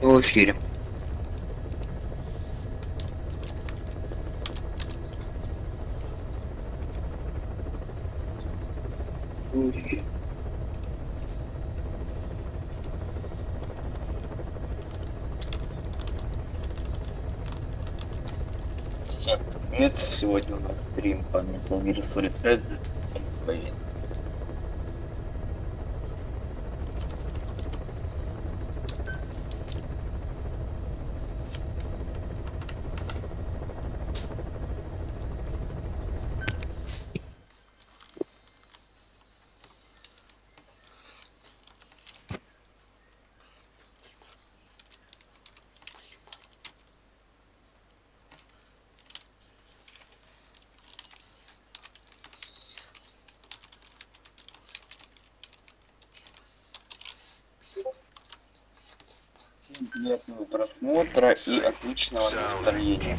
В эфире. Всем привет! Сегодня у нас стрим по Metal Gear Solid 5. Приятного просмотра и отличного настроения.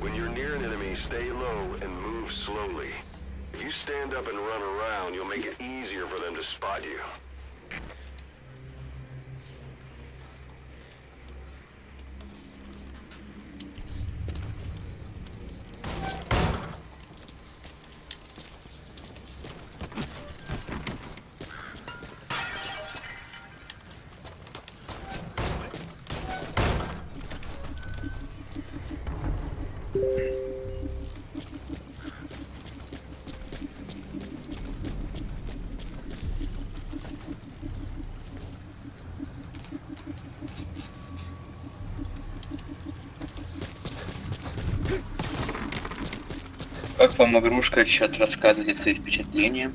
When you're near an enemy, stay low and move slowly. If you stand up and run around, you'll make it easier for them to spot you. Как вам игрушка? Чат, рассказывайте свои впечатления.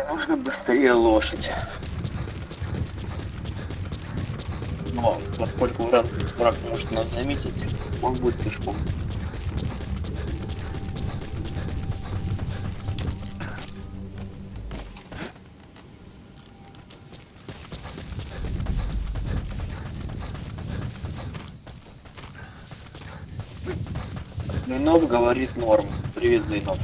Нужно быстрее лошадь. Но поскольку враг может нас заметить, он будет пешком. Зайнов говорит норм. Привет, Зайнов.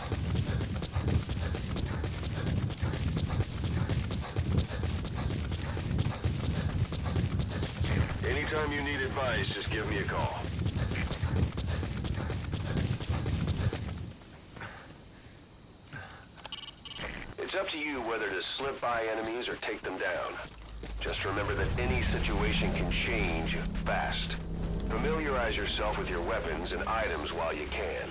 Anytime you need advice, just give me a call. It's up to you whether to slip by enemies or take them down. Just remember that any situation can change fast. Familiarize yourself with your weapons and items while you can.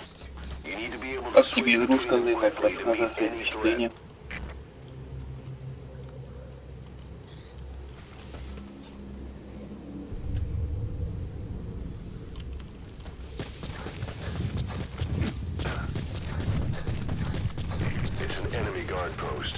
You need to be able to switch between them quickly to meet any threat. It's an enemy guard post.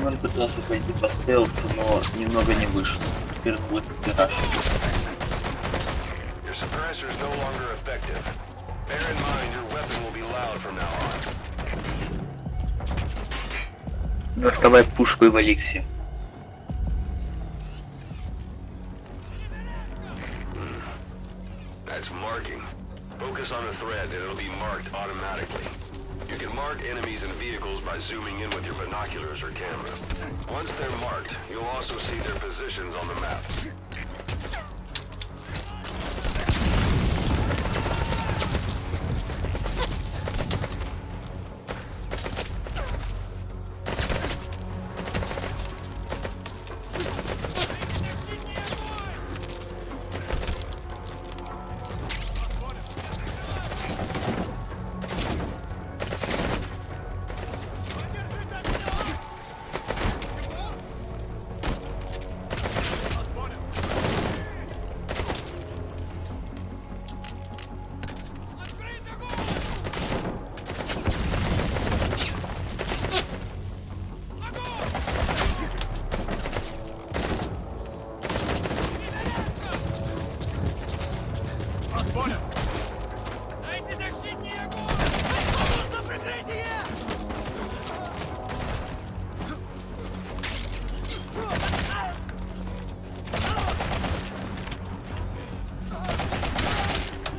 Он пытался пойти по стелсу, но немного не вышло. Теперь будет пираж. Your suppressor is no longer effective. Bear in mind your weapon will be loud from now on. Доставай пушку и вали все. That's marking. Focus on the thread and it'll be marked automatically. You can mark enemies and vehicles by zooming in with your binoculars or camera. Once they're marked, you'll also see their positions on the map.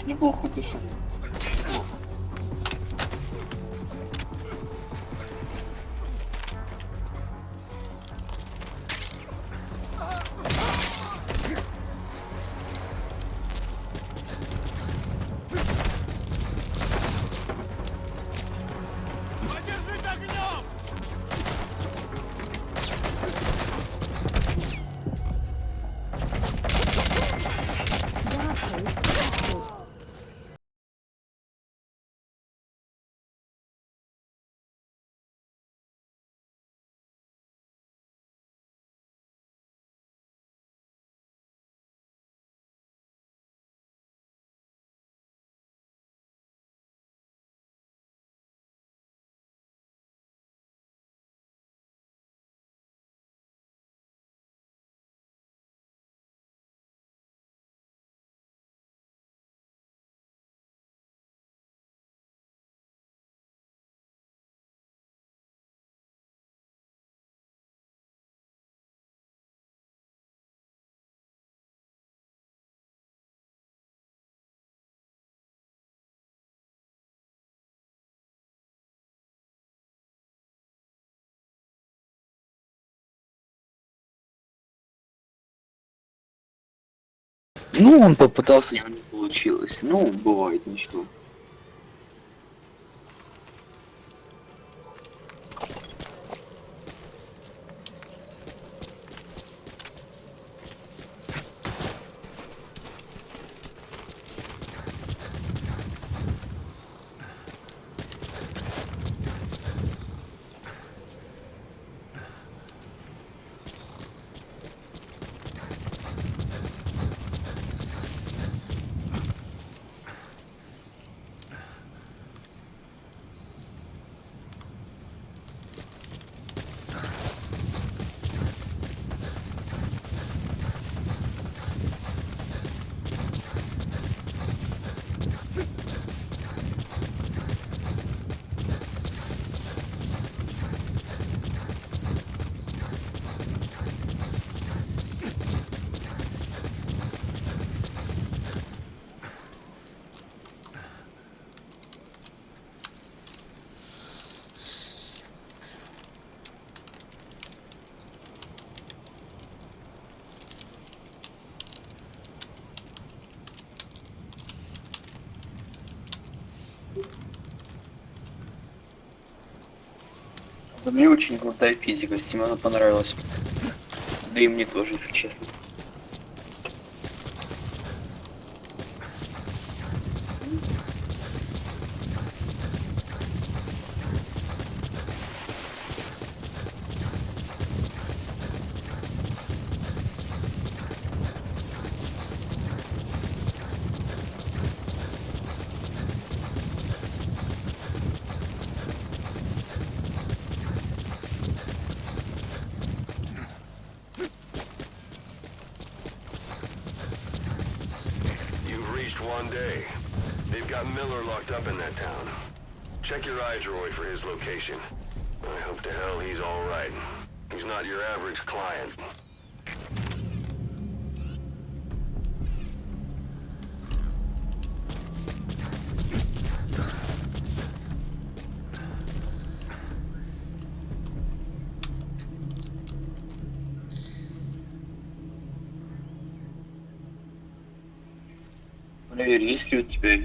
Неплохо пишу. Ну, он попытался, у него не получилось. Ну, бывает, ничего. Мне очень крутая физика, Стиману понравилась. Да и мне тоже, если честно. one day. They've got Miller locked up in that town. Check your iDroid for his location. I hope to hell he's all right. He's not your average client. Проверь, есть ли у тебя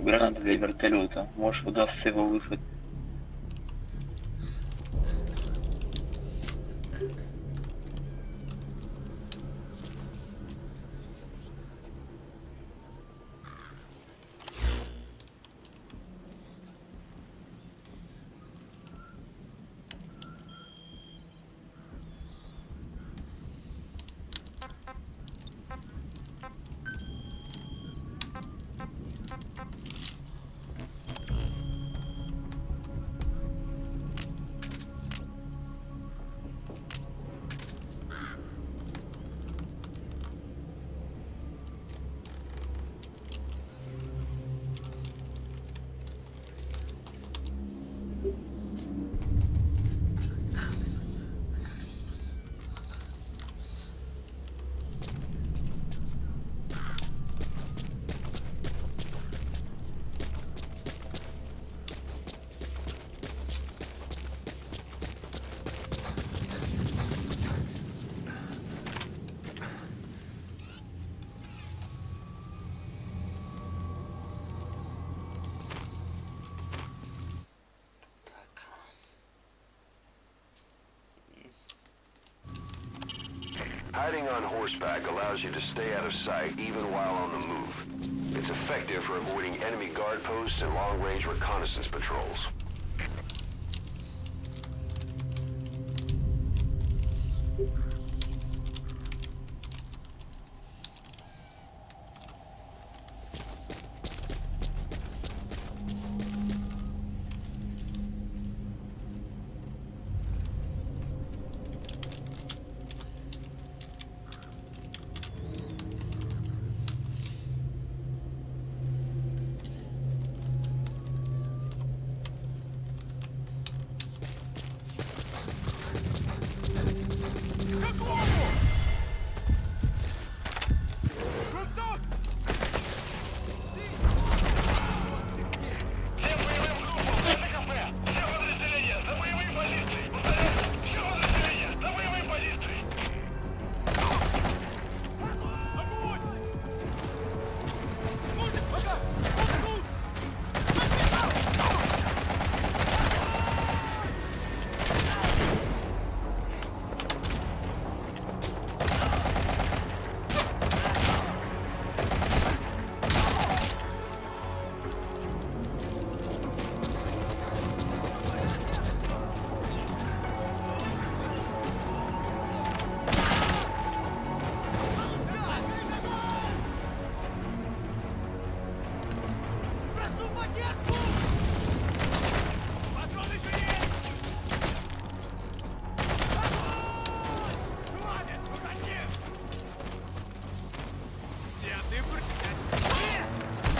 граната для вертолета. Может, удастся его вызвать. Hiding on horseback allows you to stay out of sight even while on the move. It's effective for avoiding enemy guard posts and long-range reconnaissance patrols.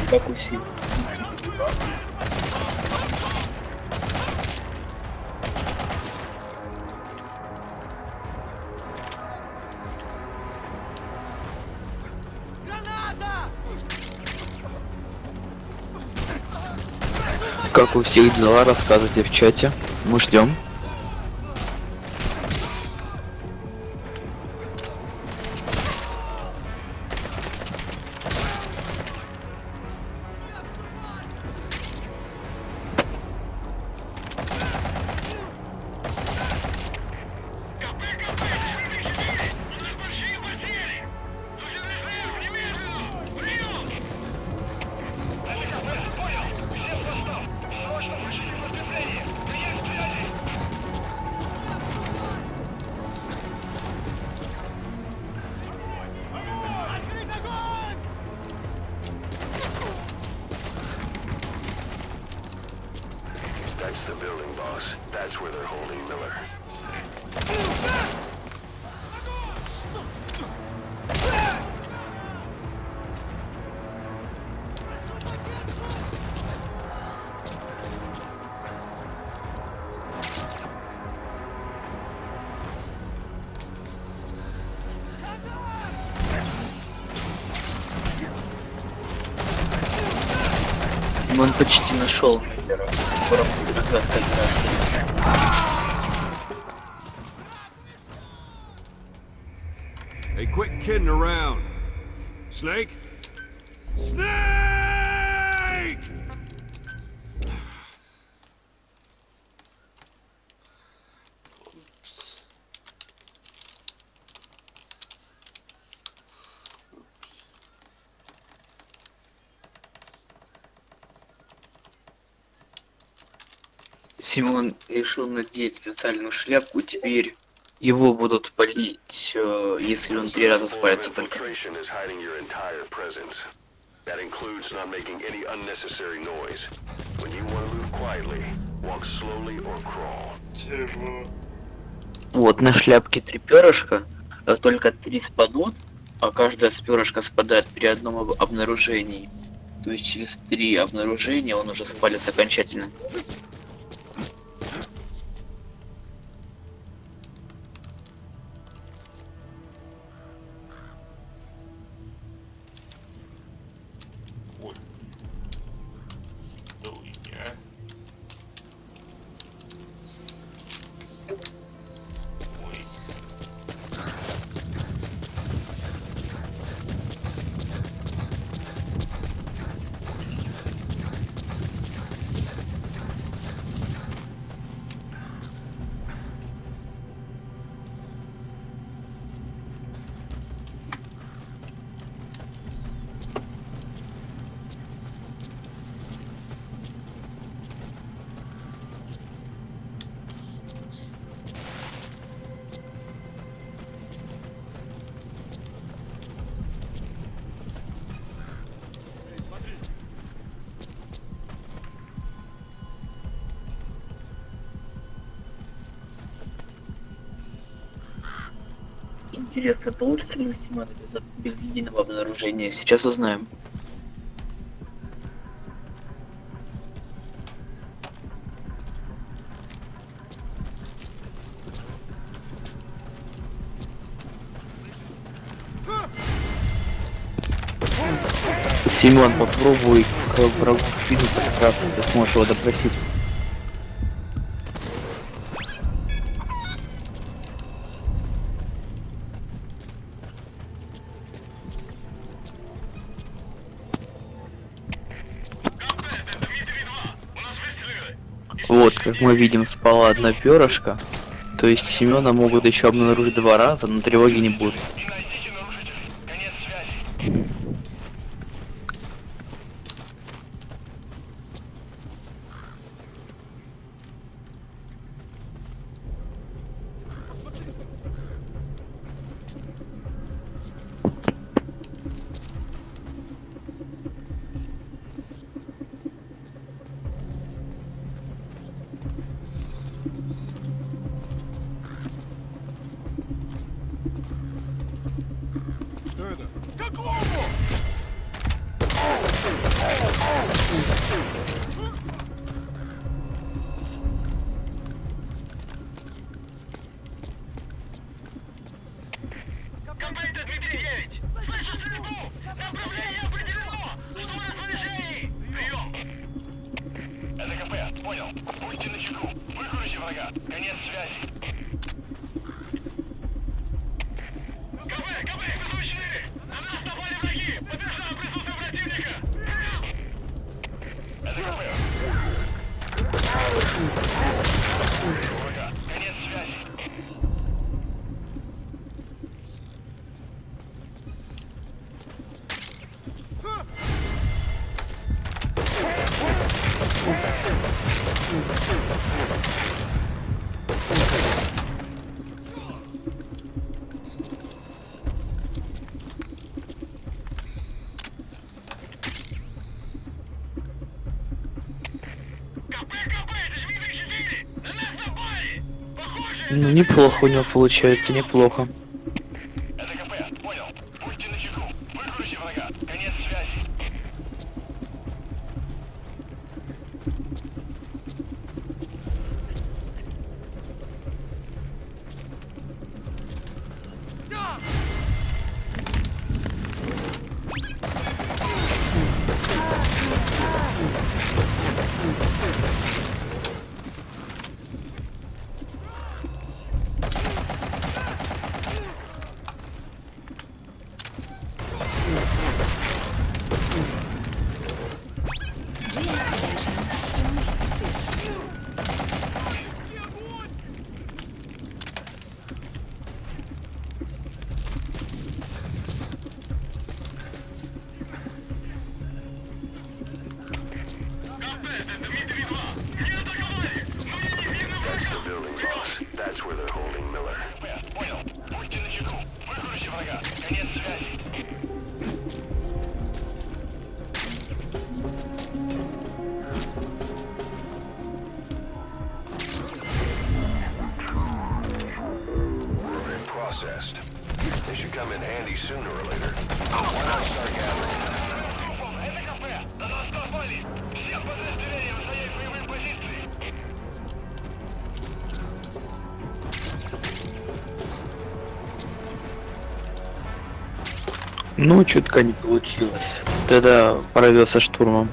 Как усилий. Как у всех дела, рассказывайте в чате. Мы ждем. That's the building, boss. That's where they're holding Miller. Симон почти нашел. Скоро будет развязка операции. Hey, quit kidding around. Snake? Snake! Симон решил надеть специальную шляпку, теперь его будут палить, если он 3 раза спалится только. Infiltration is hiding your entire presence. That includes not making any unnecessary noise. When you want to move quietly, walk slowly or crawl. Вот на шляпке 3 перышка, как только 3 спадут, а каждая с перышка спадает при одном обнаружении, то есть через 3 обнаружения он уже спалится окончательно. Интересно, получится ли у Симона без единого обнаружения? Сейчас узнаем. Симон, попробуй к врагу в спину подкрасться, ты сможешь его допросить. Вот, как мы видим, спала 1 перышко. То есть Семена могут еще обнаружить 2 раза, но тревоги не будет. Ну, неплохо у него получается, неплохо. processed. They should come in handy sooner or later. Why not start gathering? Ну, чутка не получилось. Тогда провелся штурмом.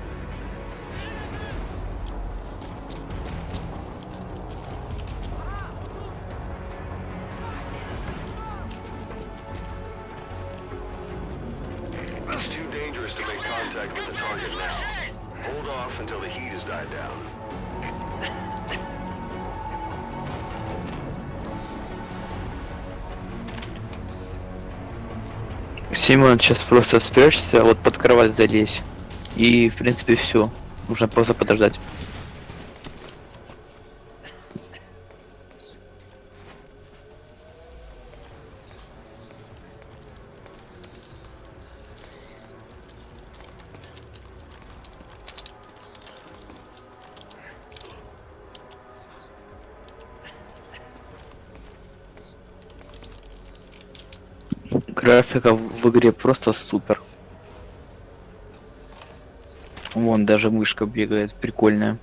It's too dangerous to make contact with the target now. Hold off until the heat has died down. Симон, сейчас просто спрячься, вот под кровать залезь. И, в принципе, все. Нужно просто подождать. Графика в игре просто супер. Вон даже мышка бегает, прикольная.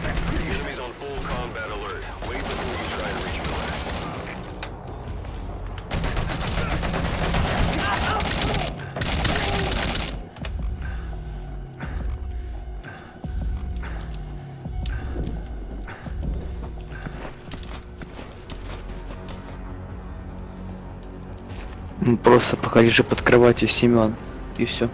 The enemy's on full combat alert. Wait before you try and reach your Просто пока лежи под кроватью, Семен, и все.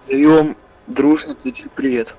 Даем дружно ответить привет.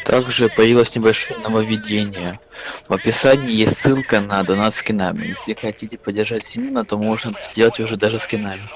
Также появилось небольшое нововведение. В описании есть ссылка на донат скинами. Если хотите поддержать Семена, то можно это сделать уже даже скинами.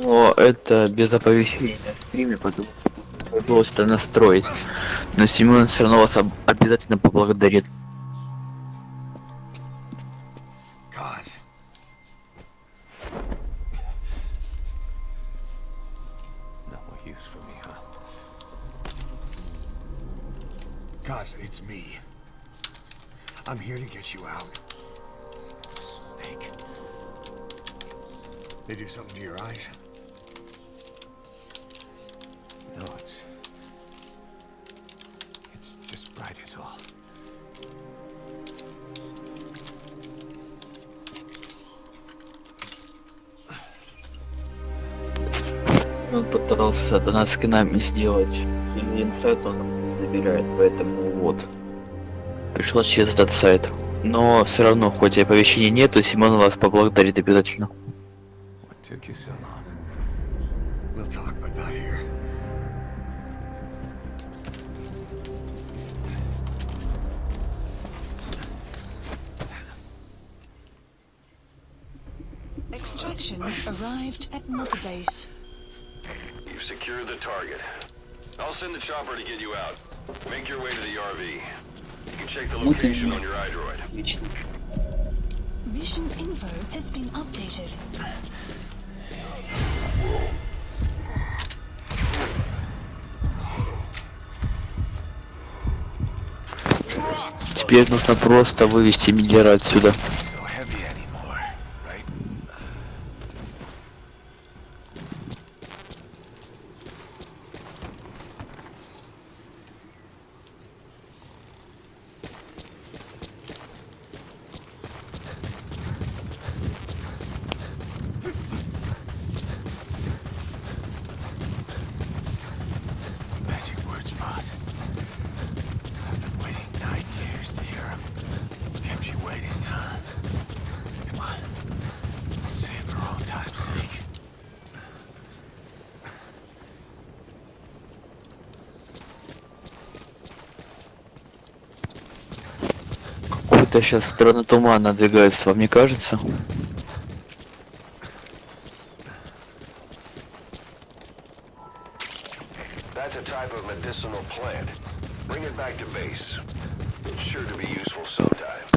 Но это без оповещения в стриме, потому что пришлось это настроить. Но Семен все равно вас обязательно поблагодарит. this for me, huh? 'Cause it's me. I'm here to get you out. Snake. They do something to your eyes? No, it's just bright is all. Он пытался до нас скинами сделать. Или инсайт он забирает, поэтому вот. Пришел через этот сайт. Но все равно, хоть и оповещений нету, Симон вас поблагодарит обязательно. What took you so long? We'll talk, but not here. Extraction arrived at Mother Base. You've secured the target. I'll send the chopper to get you out. Make your way to the RV. You can check the location on your iDroid. Отлично. Mission info has been updated. Теперь нужно просто вывести Миллера отсюда. So heavy anymore, right? Magic words, boss. I've been waiting 9 years to hear them. Kept you waiting, huh? Come on. Say it for old time's sake. Какой-то сейчас стороны туман надвигается, вам не кажется? That's a type of medicinal plant. Bring it back to base. It's sure to be useful sometime.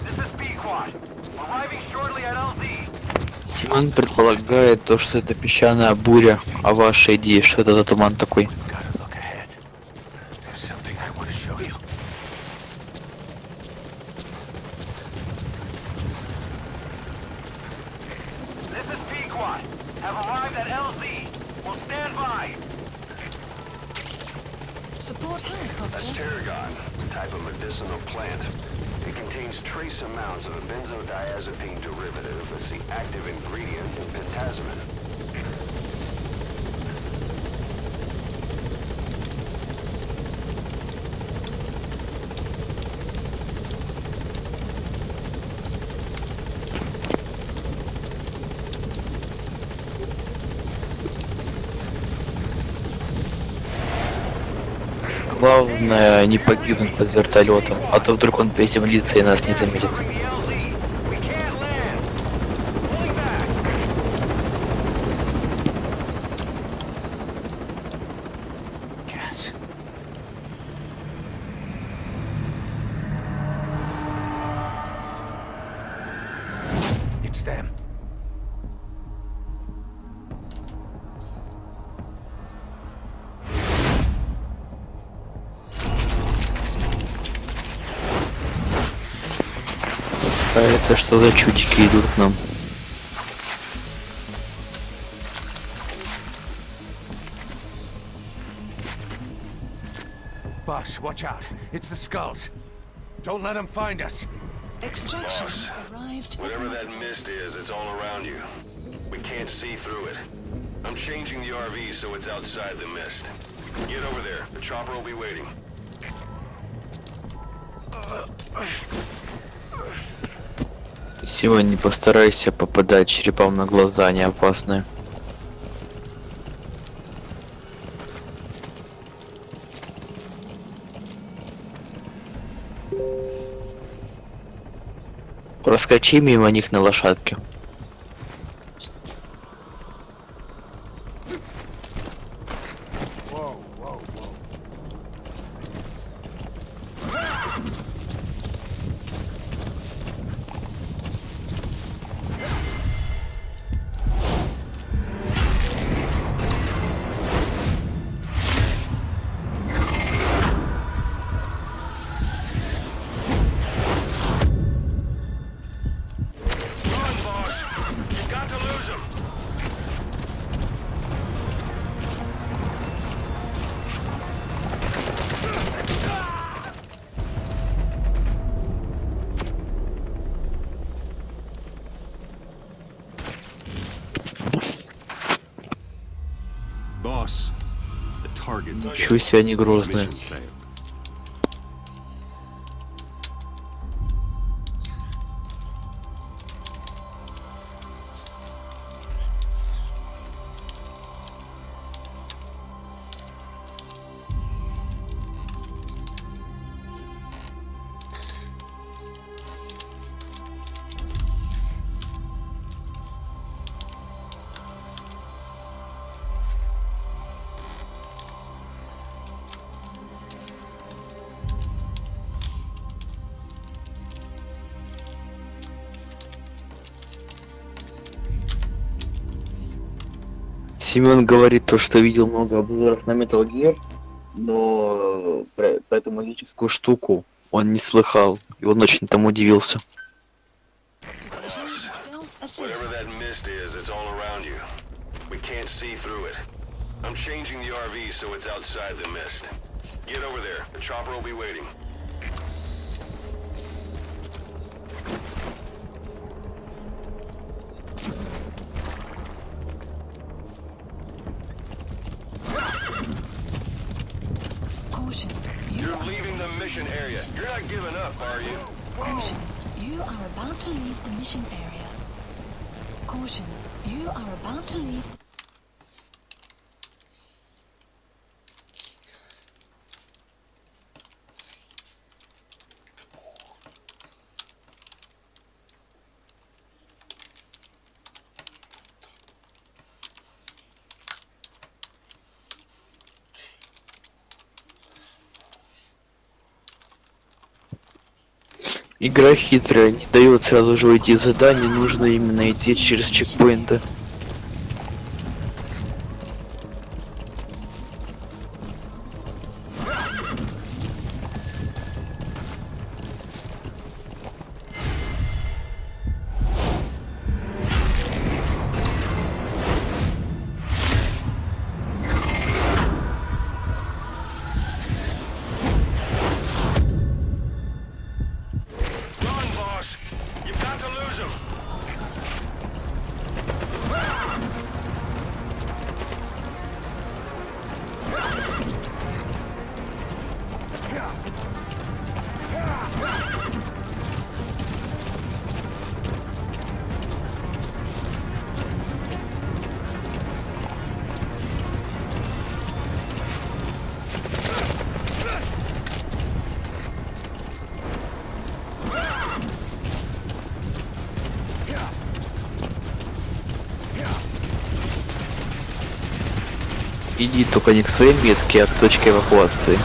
This is B-Quad. Arriving shortly at LZ. Симон предполагает то, что это песчаная буря, а ваша идея, что это за туман такой? Gotta look ahead. There's something I want to show you. This is B-Quad. Have arrived at LZ. Will stand by. Support That's helicopter. tarragon, a type of medicinal plant. It contains trace amounts of a benzodiazepine derivative that's the active ingredient in pentazimine. Главное не погибнуть под вертолетом, а то вдруг он приземлится и нас не заметит. Bring the LZ. We can't land. Pulling back. Gas. It's them. А это что за чудики идут к нам? Boss, watch out. It's the skulls. Don't let them find us. Extraction Boss, arrived at Whatever Mother that mist is, it's all around you. We can't see through it. I'm changing the RV so it's outside the mist. Get over there. The chopper will be waiting. Сегодня постарайся попадать черепам на глаза, они опасные. Проскочи мимо них на лошадке. Whoa, whoa, whoa. target's dead. Чего себе они грозные. Mission failed. Семен говорит то, что видел много обзоров на Metal Gear, но про эту магическую штуку он не слыхал, и он очень там удивился. Whatever that mist is, it's all around you. We can't see through it. I'm changing the RV so it's outside the mist. Get over there. The chopper will be waiting. Caution. You You're leaving the mission area. You're not giving up, are you? Caution. You are about to leave the mission area. Caution. You are about to leave. Игра хитрая, не дает сразу же уйти из задания, нужно именно идти через чекпоинты. Run, boss. You've got to lose him. Иди только не к своей метке, а к точке эвакуации.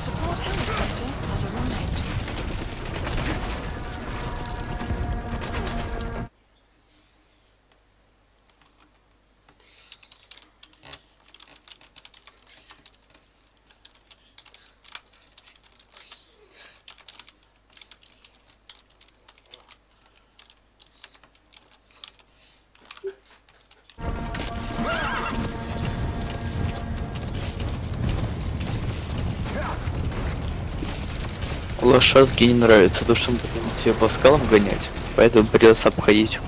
Support helicopter has arrived. Лошадке не нравится то, что мы будем тебя по скалам гонять, поэтому придется обходить.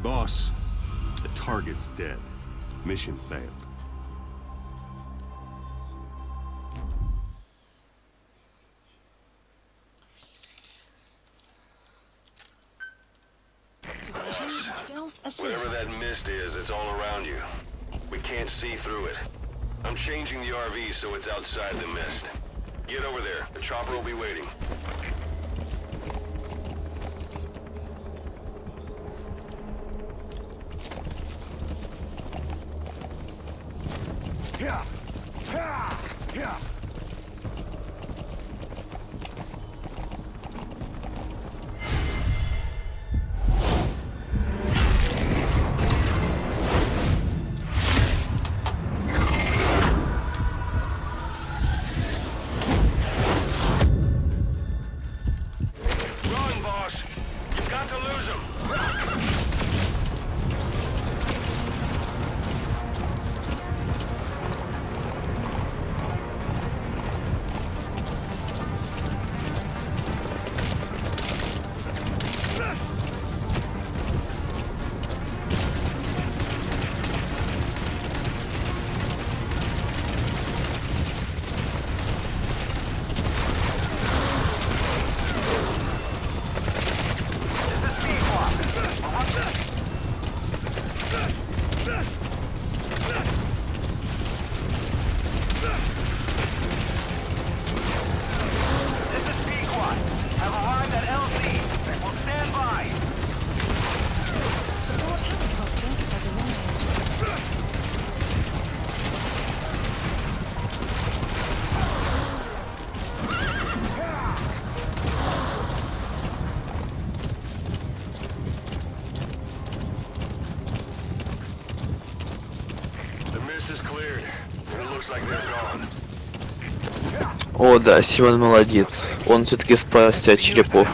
Boss, the target's dead. Mission failed. Stealth Whatever assist. that mist is, it's all around you. We can't see through it. I'm changing the RV so it's outside the mist. Get over there. The chopper will be waiting. О, да, Симон молодец. Он все-таки спасся от черепов.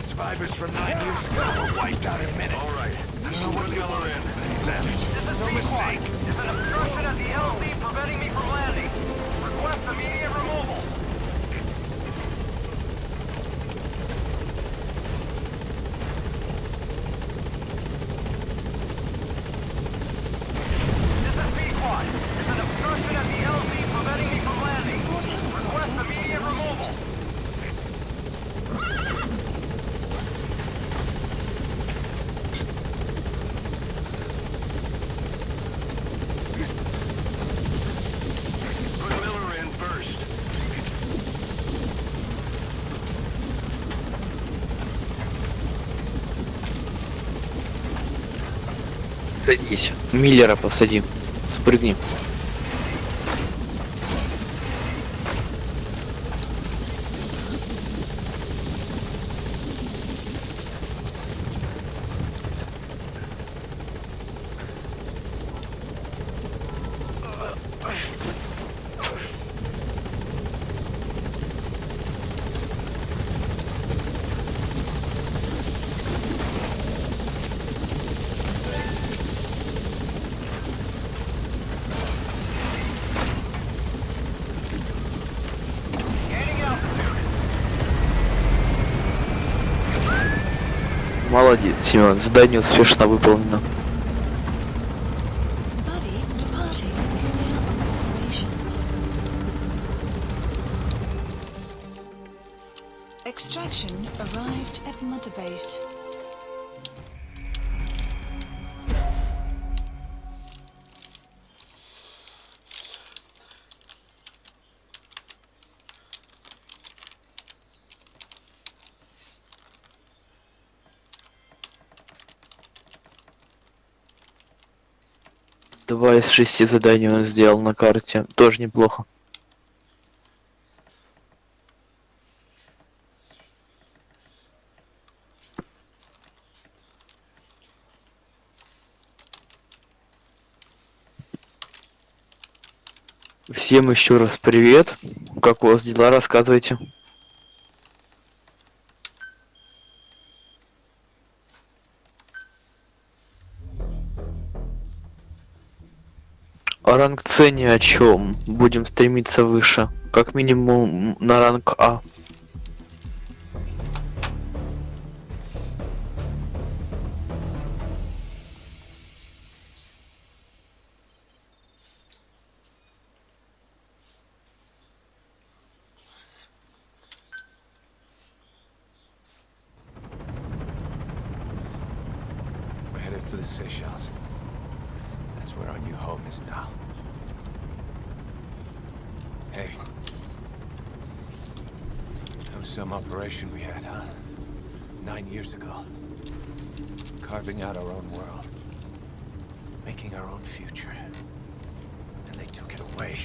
Survivors from 9 years ago were wiped out in minutes. All right. Someone color in. Thanks, then. No mistake. There's an obstruction at the LZ preventing me from landing. Request immediate removal. This is B-Quad. There's an obstruction at the LZ preventing me from landing. Request immediate removal. Put Miller in first. Садись. Миллера посади. Спрыгни. Молодец, Семен, задание успешно выполнено. Buddy departing area of operations. Extraction arrived at Mother Base. Два из 6 заданий он сделал на карте. Тоже неплохо. Всем еще раз привет. Как у вас дела, рассказывайте. А ранг С ни о чем. Будем стремиться выше. Как минимум на ранг А. We're headed for the Seychelles. That's where our new home is now. Hey. That was some operation we had, huh? 9 years ago. Carving out our own world. Making our own future. And they took it away.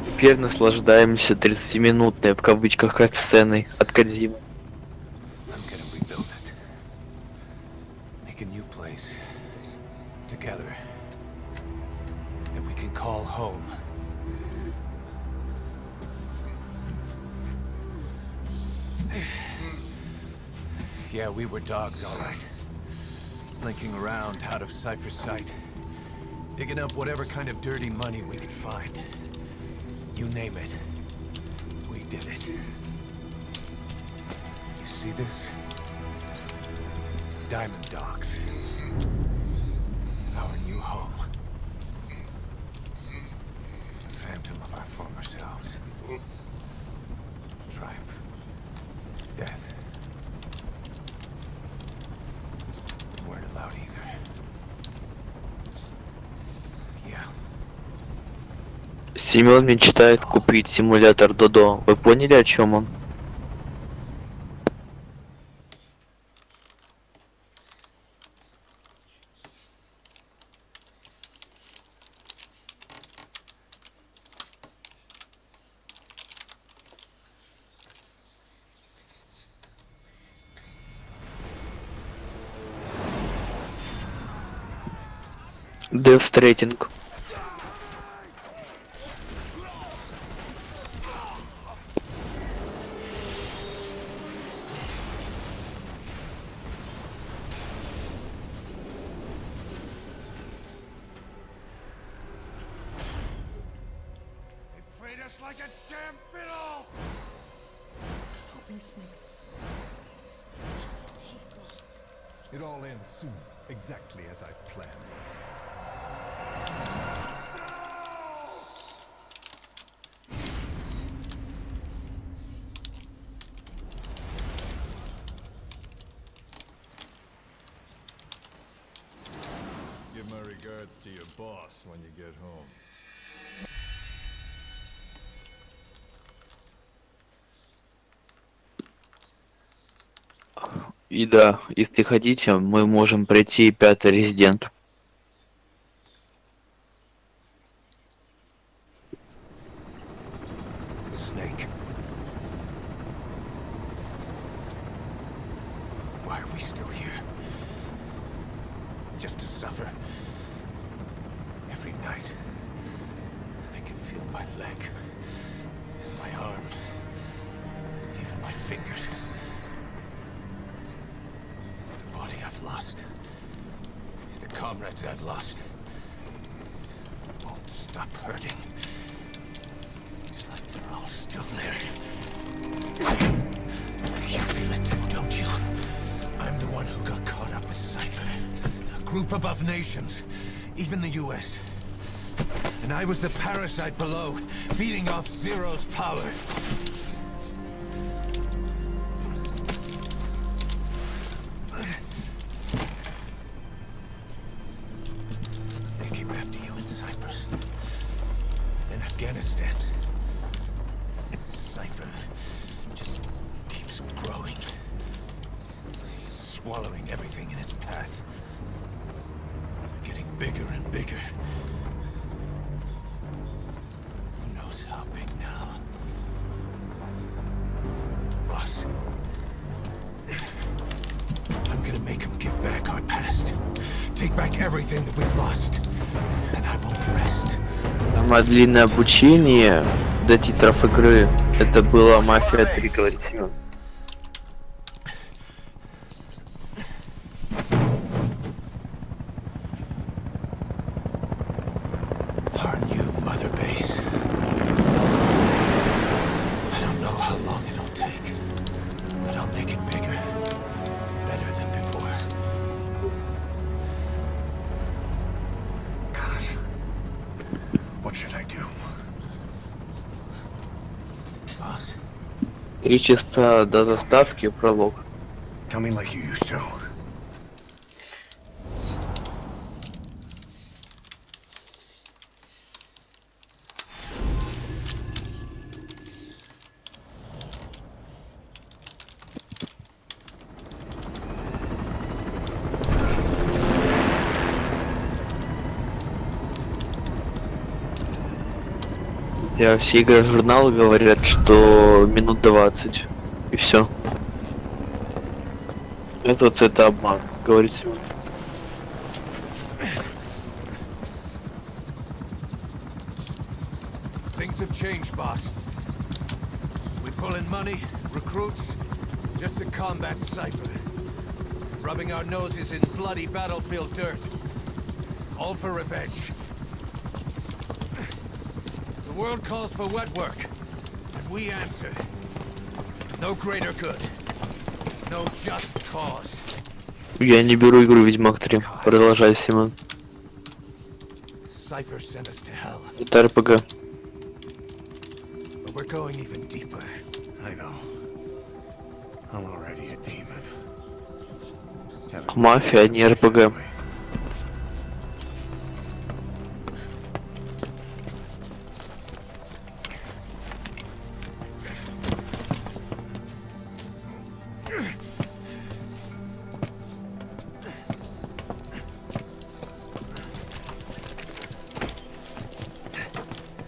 Теперь наслаждаемся 30-минутной в кавычках сценой от Кодзимы. I'm gonna rebuild it. Make a new place. Together. That we can call home. Yeah, we were dogs, all right. Slinking around out of Cypher's sight. Digging up whatever kind of dirty money we could find. You name it. We did it. You see this? Diamond Dogs. Our new home. The phantom of our former selves. Triumph. Death. We weren't allowed either. Yeah. Семен мечтает купить симулятор Додо. Вы поняли, о чем он? Девстрейтинг. It all ends soon, exactly as I've planned. Give my regards to your boss when you get home. И да, если хотите, мы можем пройти 5-й резидент. Snake. Why are we still here? Just to suffer. Every night, I can feel my leg, my arm, even my fingers. The body I've lost, the comrades I've lost, won't stop hurting. It's like they're all still there. You feel it too, don't you? I'm the one who got caught up with Cypher. A group above nations, even the US. And I was the parasite below, feeding off Zero's power. They came after you in Cyprus, then Afghanistan. Cypher just keeps growing, swallowing everything in its path, getting bigger and bigger. Who knows how big now? Boss, I'm gonna make him give back our past, take back everything that we've lost, and I won't rest. Самое длинное обучение до титров игры это была Мафия 3, говорит Семен. Our new mother base. I don't know how long it'll take, but I'll make it bigger, better than before. Gosh, what should I do? Boss, 3 часа до заставки, пролог. tell me like you used to. Я все игры журнала говорят, что минут 20. И все. Это обман, говорит Семен. Things have changed, boss. We pull in money, recruits, just to combat Cypher. Rubbing our noses in bloody battlefield dirt. All for revenge. The world calls for wet work, and we answer. No greater good. No just cause. Я не беру игру Ведьмак 3. Продолжай, Семен. Cypher sent us to hell, Это РПГ. but we're going even deeper. I know. I'm already a demon. Мафия, а не РПГ.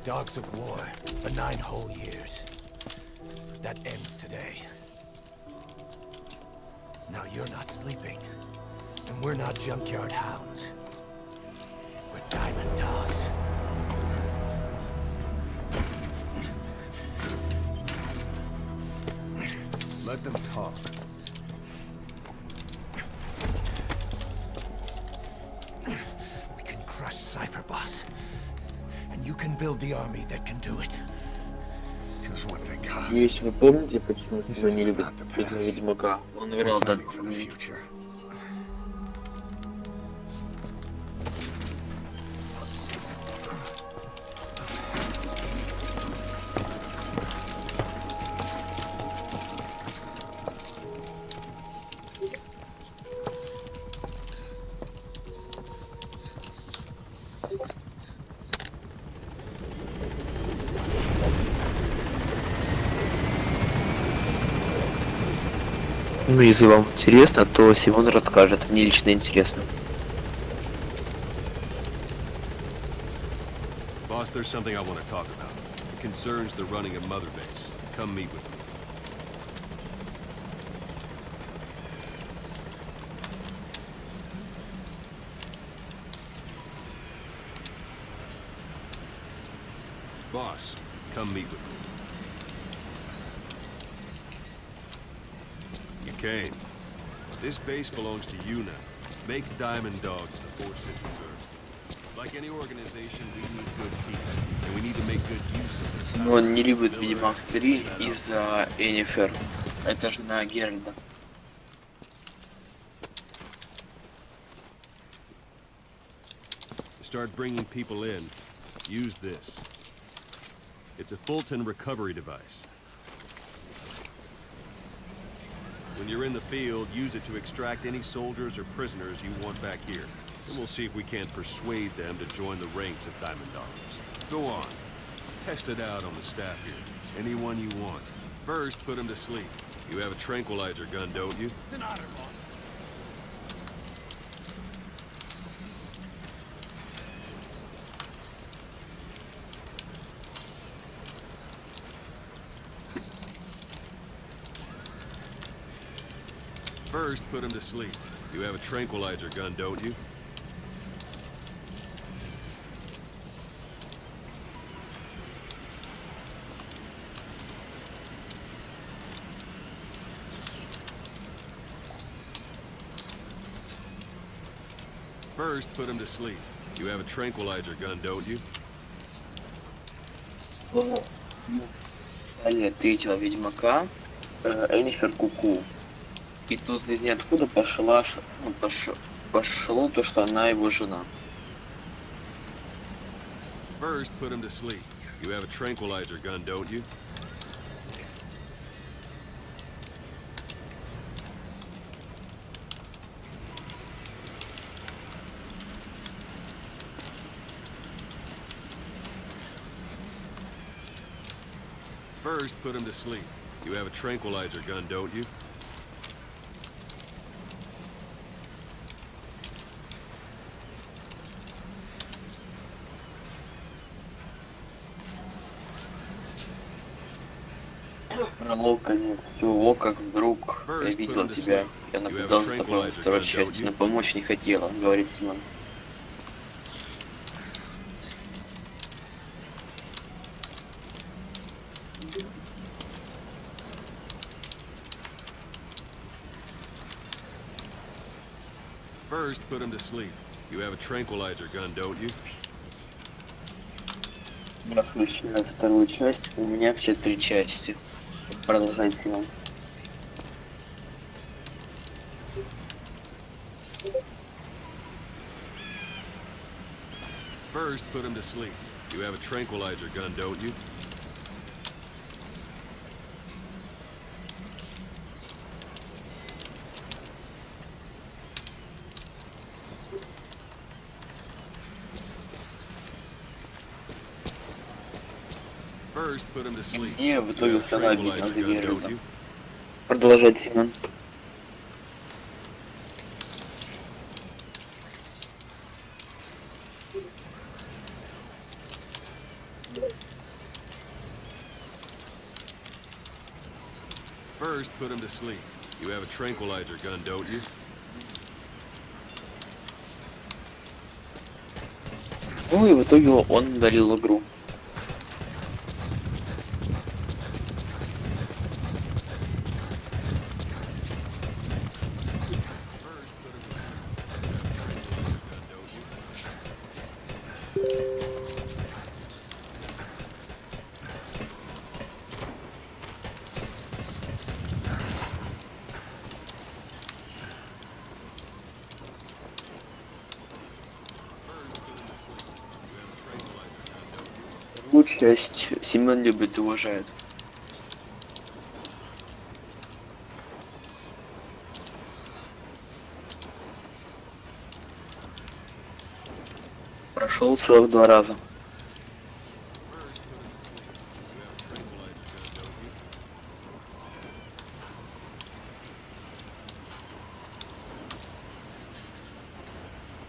Dogs of war for 9 whole years. That ends today. Now you're not sleeping, and we're not junkyard hounds. We're diamond dogs. Let them talk. We can crush Cypher Boss. And you can build the army that can do it. Just what they cost. Если вы помните, почему This вы не isn't любите about the фильм past. Ведьмака, он We're играл fighting for the future. Ну, если вам интересно, то Симон расскажет. Мне лично интересно. Boss, there's something I want to talk about. It concerns the running of Mother Base. Come meet with me. Boss, come meet with me. You came. This base belongs to you now. Make Diamond Dogs the force it deserves. Like any organization, we need good people, and we need to make good use of this. Но он не любит Ведьмак 3 из-за Энифер. Это жена Геральда. To start bringing people in, use this. It's a Fulton recovery device. When you're in the field, use it to extract any soldiers or prisoners you want back here. And we'll see if we can't persuade them to join the ranks of Diamond Dogs. Go on. Test it out on the staff here. Anyone you want. First, put them to sleep. You have a tranquilizer gun, don't you? It's an honor, boss. First, put them to sleep. You have a tranquilizer gun, don't you? First, put them to sleep. You have a tranquilizer gun, don't you? В начале третьего Ведьмака Энифер куку. И тут из ниоткуда пошло то, что она его жена. First, put him to sleep. You have a tranquilizer gun, don't you? First, put him to sleep. You have a tranquilizer gun, don't you? Пролог, конец. Всего, как вдруг я видел тебя. Я наблюдал за тобой во второй части, но помочь не хотела, говорит Симон. First, put him to sleep. You have a tranquilizer gun, don't you? Я включил вторую часть, у меня все три части. Продолжай, Симон. First, put him to sleep. You have a tranquilizer gun, don't you? First, put him to sleep. Мне в итоге стало обидно за Tranquilizer gun, don't Геральда. you? Продолжай, Симон. First, put him to sleep. You have a tranquilizer gun, don't you? Ну и в итоге он удалил игру. Часть Семен любит и уважает. Прошел 42 раза.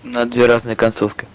На две разные концовки.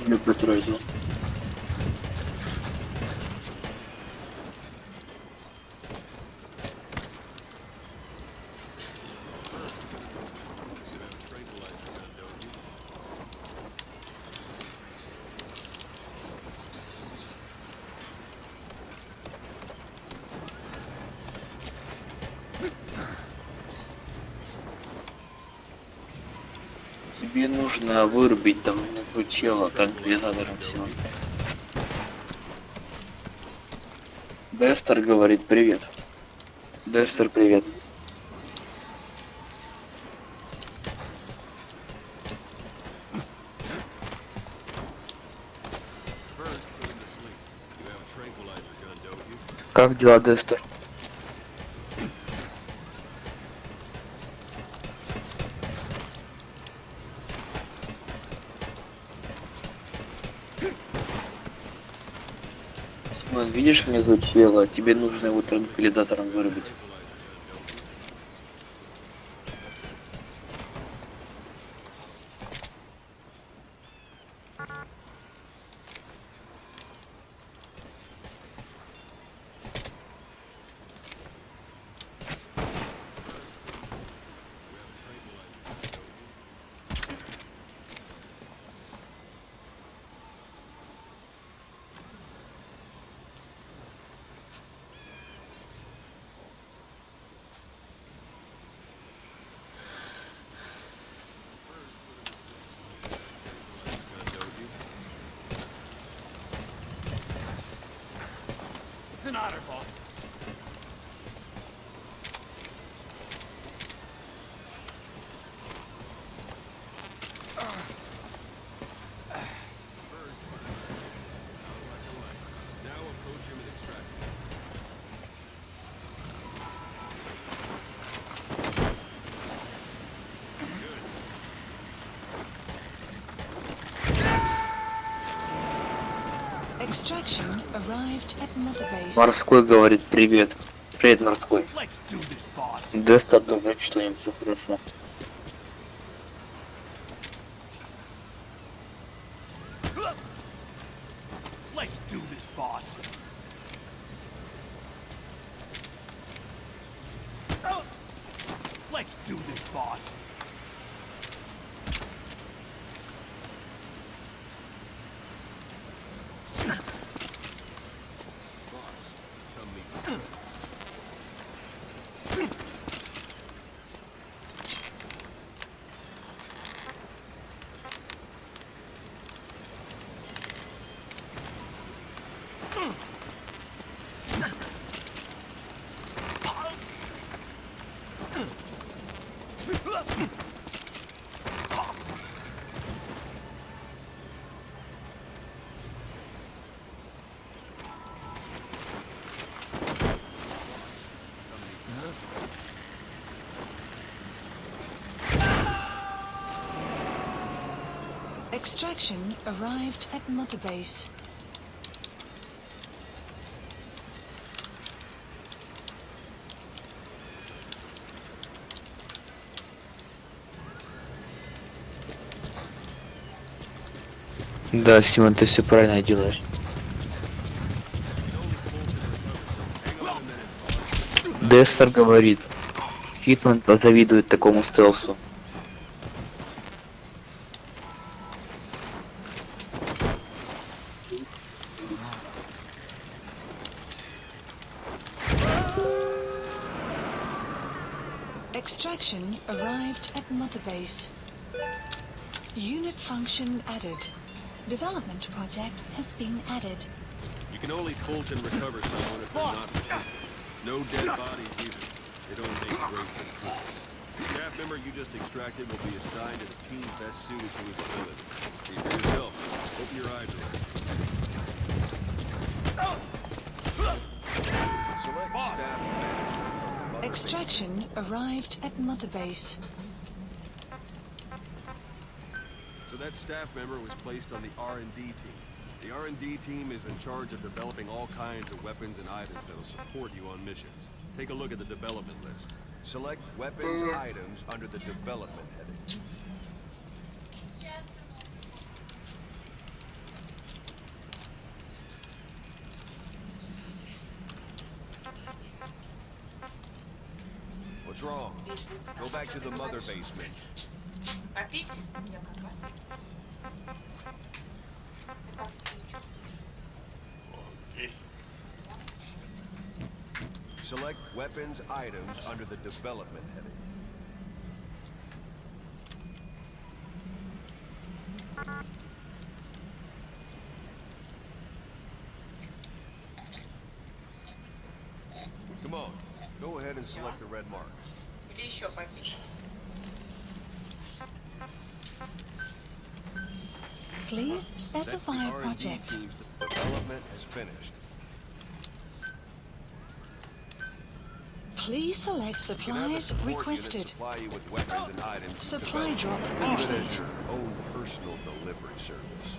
Люблю тройку. Тебе нужно вырубить там внутри чела транквилизатором всего. Дестер говорит привет. Дестер, привет. Как дела, Дестер? Вон, видишь внизу чела, тебе нужно его транквилизатором вырубить. It's an honor, boss. Extraction arrived at Mother Base. Морской говорит привет. Привет, Морской. Let's do this, boss. Дестер думает, что им все хорошо. Let's do this, boss. Let's do this, boss. Extraction arrived at Mother Base. Да, Симон, ты все правильно делаешь. Дестер говорит, Хитман позавидует такому стелсу. Extraction arrived at Mother Base. Unit function added. Development project has been added. You can only Fulton recover someone if they're not resistant. No dead bodies either. They don't make great recruits. The staff member you just extracted will be assigned to the team best suited to his ability. See for yourself. Open your eyes. Select staff member. Extraction arrived at Mother Base. So that staff member was placed on the R&D team. The R&D team is in charge of developing all kinds of weapons and items that will support you on missions. Take a look at the development list. Select weapons items under the development heading. What's wrong? Go back to the mother base menu. Попить? Select weapons items under the development heading. Come on, go ahead and select the red mark. Или еще попить? Please That's the specify R&D project. team's development has finished. Please select You can have the supplies support unit requested. supply you with weapons and items. Supply developed. drop Think of it as complete. your own personal delivery service.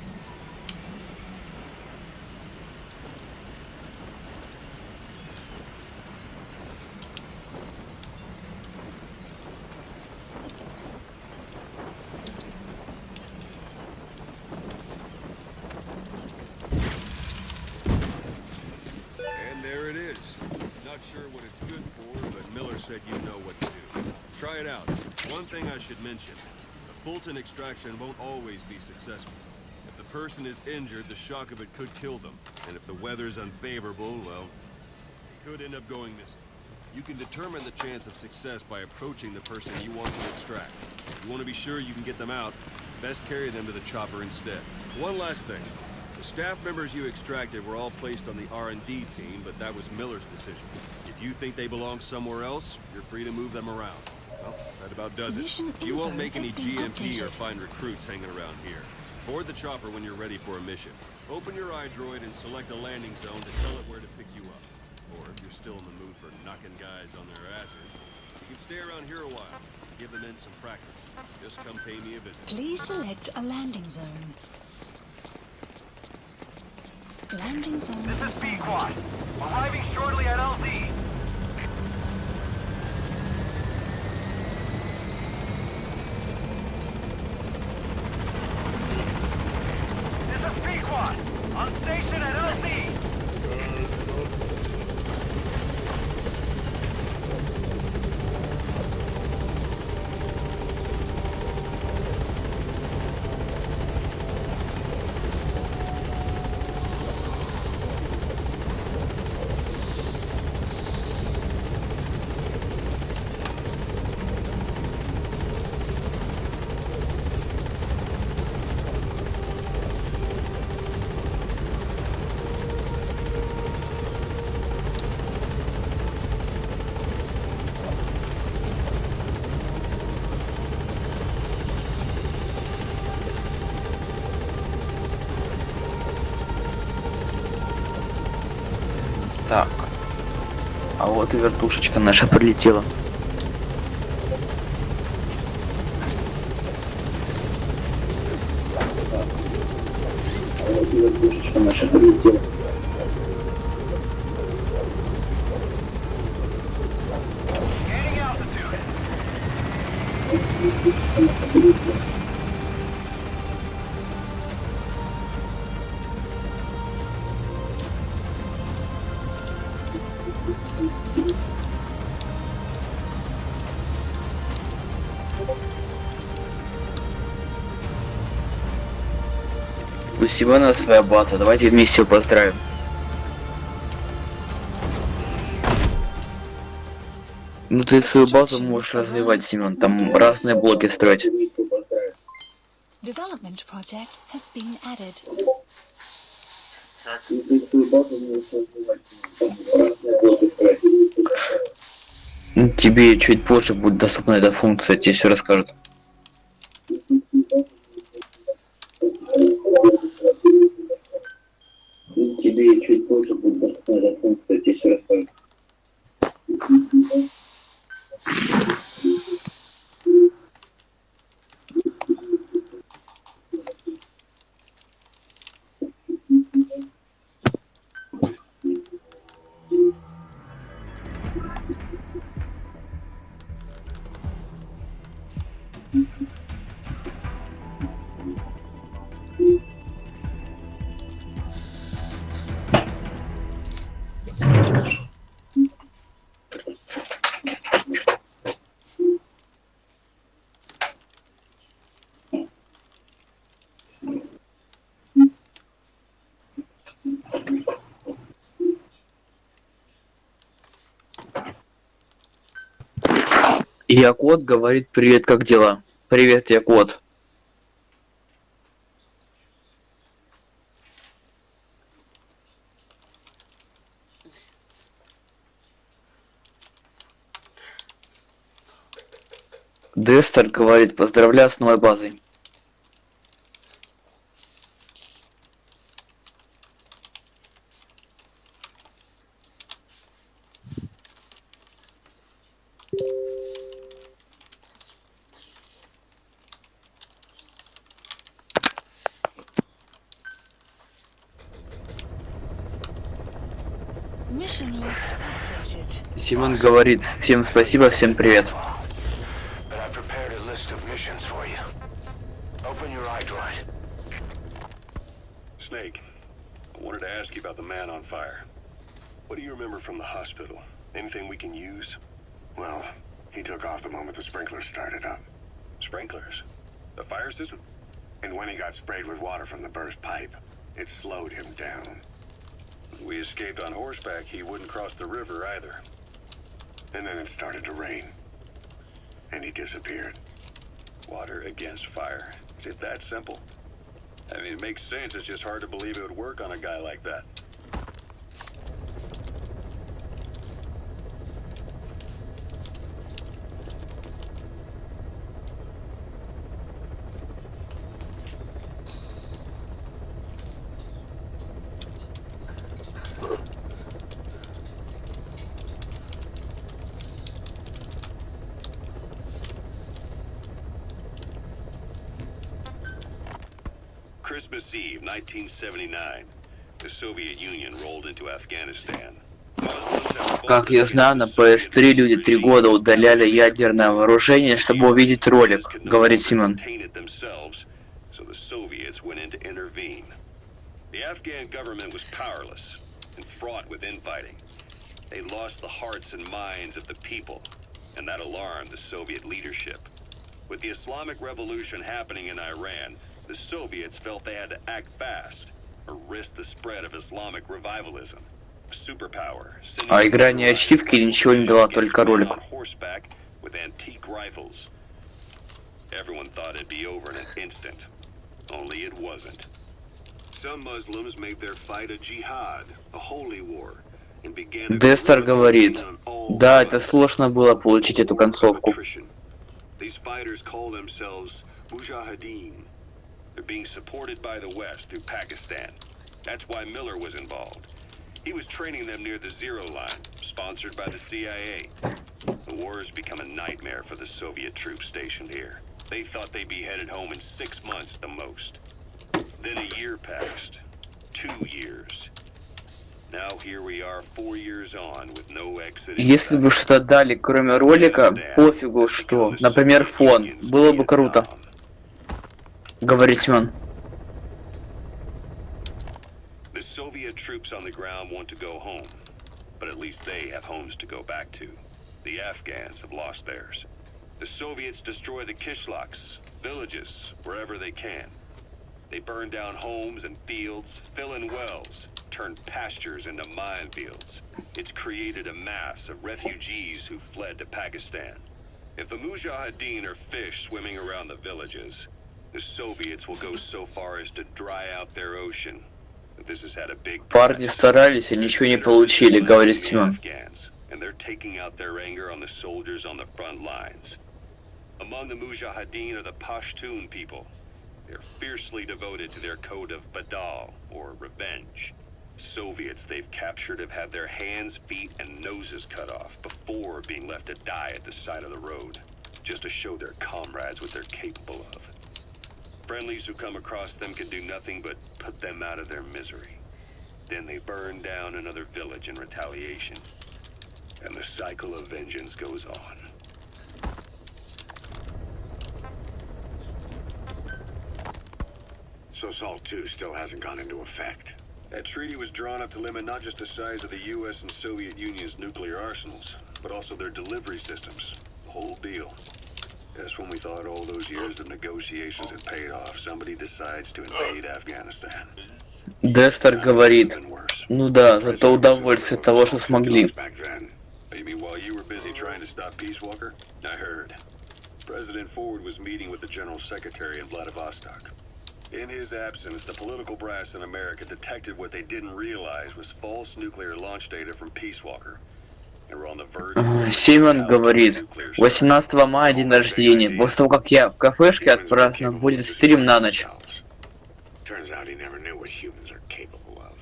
And there it is. Not sure what it's good for, but Miller said you know what to do. Try it out. One thing I should mention. A Fulton extraction won't always be successful. If the person is injured, the shock of it could kill them. And if the weather's unfavorable, well, it could end up going missing. You can determine the chance of success by approaching the person you want to extract. If you want to be sure you can get them out, best carry them to the chopper instead. One last thing. The staff members you extracted were all placed on the R&D team, but that was Miller's decision. If you think they belong somewhere else, you're free to move them around. Well, that about does it. Mission You won't info make any has been GMP or updated. find recruits hanging around here. Board the chopper when you're ready for a mission. Open your iDroid and select a landing zone to tell it where to pick you up. Or if you're still in the mood for knocking guys on their asses, you can stay around here a while. Give the men some practice. Just come pay me a visit. Please select a landing zone. Landing zone. This is confirmed. B-Quad. Arriving shortly at LZ. This is B-Quad. On station at LZ. Так. А вот и вертушечка наша прилетела. У Симона своя база, давайте вместе его поздравим. Ну ты свою базу можешь развивать, Симон, там разные блоки строить. Development project has been added. Тебе чуть позже будет доступна эта функция, тебе все расскажут. Тебе чуть позже будет доступна эта функция, тебе все расскажут. Якот говорит: привет, как дела? Привет, Якот. Дестер говорит: поздравляю с новой базой. Mission list updated. Симон говорит: всем спасибо, всем привет. But I've prepared a list of missions for you. Open your iDroid. Snake, I wanted to ask you about the man on fire. What do you remember from the hospital? Anything we can use? Well, he took off the moment the sprinklers started up. Sprinklers? The fire system? And when he got sprayed with water from the burst pipe, it slowed him down. When we escaped on horseback, he wouldn't cross the river either. And then it started to rain. And he disappeared. Water against fire. Is it that simple? I mean, it makes sense. It's just hard to believe it would work on a guy like that. Christmas Eve, 1979. The Soviet Union rolled into Afghanistan. Как я знаю, на PS3 люди 3 года удаляли ядерное вооружение, чтобы увидеть ролик, говорит Симон. So the Soviets went in to intervene. The Afghan government was powerless and fraught with infighting. They lost the hearts and minds of the people, and that alarmed the Soviet leadership. With the Islamic Revolution happening in Iran, the Soviets felt they had to act fast or risk the spread of Islamic revivalism. Superpower. А игра не ачивки, ничего не дала, только ролик. With antique rifles. Everyone thought it'd be over in an instant. Only it wasn't. Some Muslims made their fight a jihad, a holy war, and began. Дестер говорит: да, это сложно было получить эту концовку. These fighters call themselves mujahideen. They're being supported by the West through Pakistan. That's why Miller was involved. He was training them near the Zero Line, sponsored by the CIA. The war has become a nightmare for the Soviet troops stationed here. They thought they'd be headed home in 6 months at the most. Then a year passed. 2 years. Now here we are 4 years on with no exit. Если бы что-то дали, кроме ролика, пофигу что. Например, фон. Было бы круто. Говорит Семен. The Soviet troops on the ground want to go home, but at least they have homes to go back to. The Afghans have lost theirs. The Soviets destroy the kishlaks, villages, wherever they can. They burn down homes and fields, fill in wells, turn pastures into minefields. It's created a mass of refugees who fled to Pakistan. If the Mujahideen are fish swimming around the villages, the Soviets will go so far as to dry out their ocean. But this has had a big Парни старались и ничего не получили, говорит Семен. And they're taking out their anger on the soldiers on the front lines. Among the Mujahideen are the Pashtun people. They're fiercely devoted to their code of Badal, or revenge. Soviets they've captured have had their hands, feet, and noses cut off before being left to die at the side of the road, just to show their comrades what they're capable of. Friendlies who come across them can do nothing but put them out of their misery. Then they burn down another village in retaliation. And the cycle of vengeance goes on. So SALT II still hasn't gone into effect. That treaty was drawn up to limit not just the size of the U.S. and Soviet Union's nuclear arsenals, but also their delivery systems. The whole deal. Just when we thought all those years of negotiations had paid off, somebody decides to invade Afghanistan. Дестер говорит, ну да, зато удовольствие от того, что смогли. You mean while you were busy trying to stop Peace Walker? I heard. President Ford was meeting with the General Secretary in Vladivostok. In his absence, the political brass in America detected what they didn't realize was false nuclear launch data from Peace Walker. They were on the verge. Семен говорит, 18 мая день рождения. После того, как я в кафешке отпраздновал, будет стрим на ночь. Turns out he never knew what humans are capable of.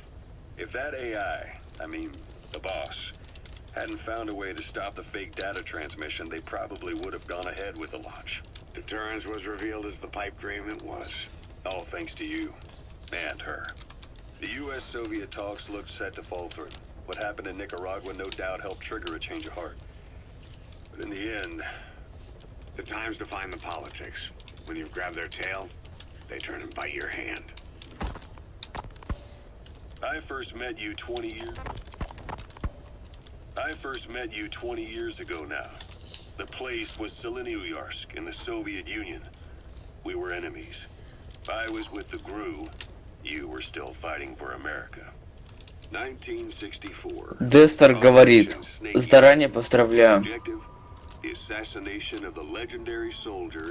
If that AI, I mean the boss, hadn't found a way to stop the fake data transmission, they probably would have gone ahead with the launch. Deterrence was revealed as the pipe dream it was. All thanks to you. And her. The U.S.-Soviet talks looked set to fall through. What happened in Nicaragua no doubt helped trigger a change of heart. But in the end, the time's define the politics. When you've grabbed their tail, they turn and bite your hand. I first met you 20 years ago now. The place was Selenouyarsk in the Soviet Union. We were enemies. I was with the GRU. You were still fighting for America. 1964. Дестер говорит, заранее поздравляю.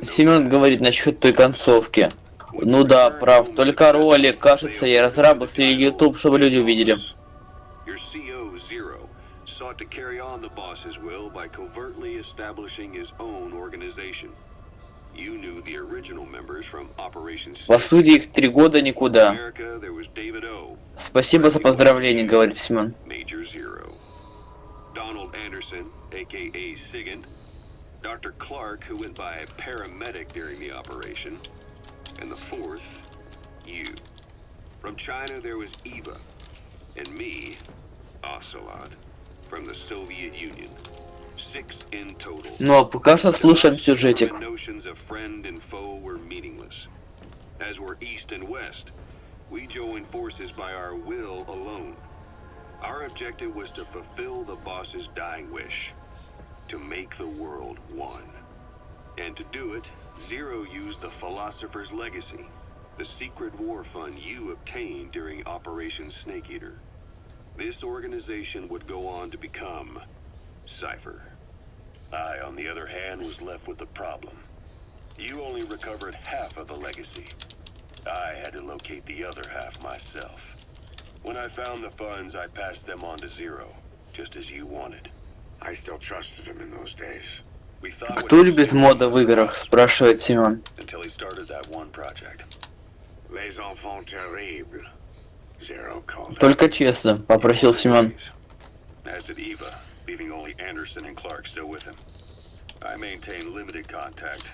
Семен говорит насчет той концовки. Ну да, прав, только ролик, кажется, я разрабы слили YouTube, чтобы люди увидели. Sought to carry on the boss's will by covertly establishing his own organization. You knew the original members from Operation По сути, их 3 года никуда. Спасибо за поздравление, говорит Семен. Major Zero. Donald Anderson, aka Sigint, Dr. Clark, who went by paramedic during the operation, and the fourth, you. From China there was Eva, and me, Ocelot. From the Soviet Union. 6 in total. Ну а пока что слушаем сюжетик. Notions of friend and foe were meaningless. As were East and West, we joined forces by our will alone. Our objective was to fulfill the boss's dying wish, to make the world one. And to do it, Zero used the Philosopher's Legacy, the secret war fund you obtained during Operation Snake Eater. This organization would go on to become Cypher. I, on the other hand, was left with the problem. You only recovered half of the legacy. I had to locate the other half myself. When I found the funds, I passed them on to Zero, just as you wanted. I still trusted him in those days. We thought. Кто любит моды в играх? Спрашивает Семен. Until he started that one project. Les enfants terribles. Только честно, попросил Семен. As did Eva, leaving only Anderson and Clark still with him. I maintained limited contact.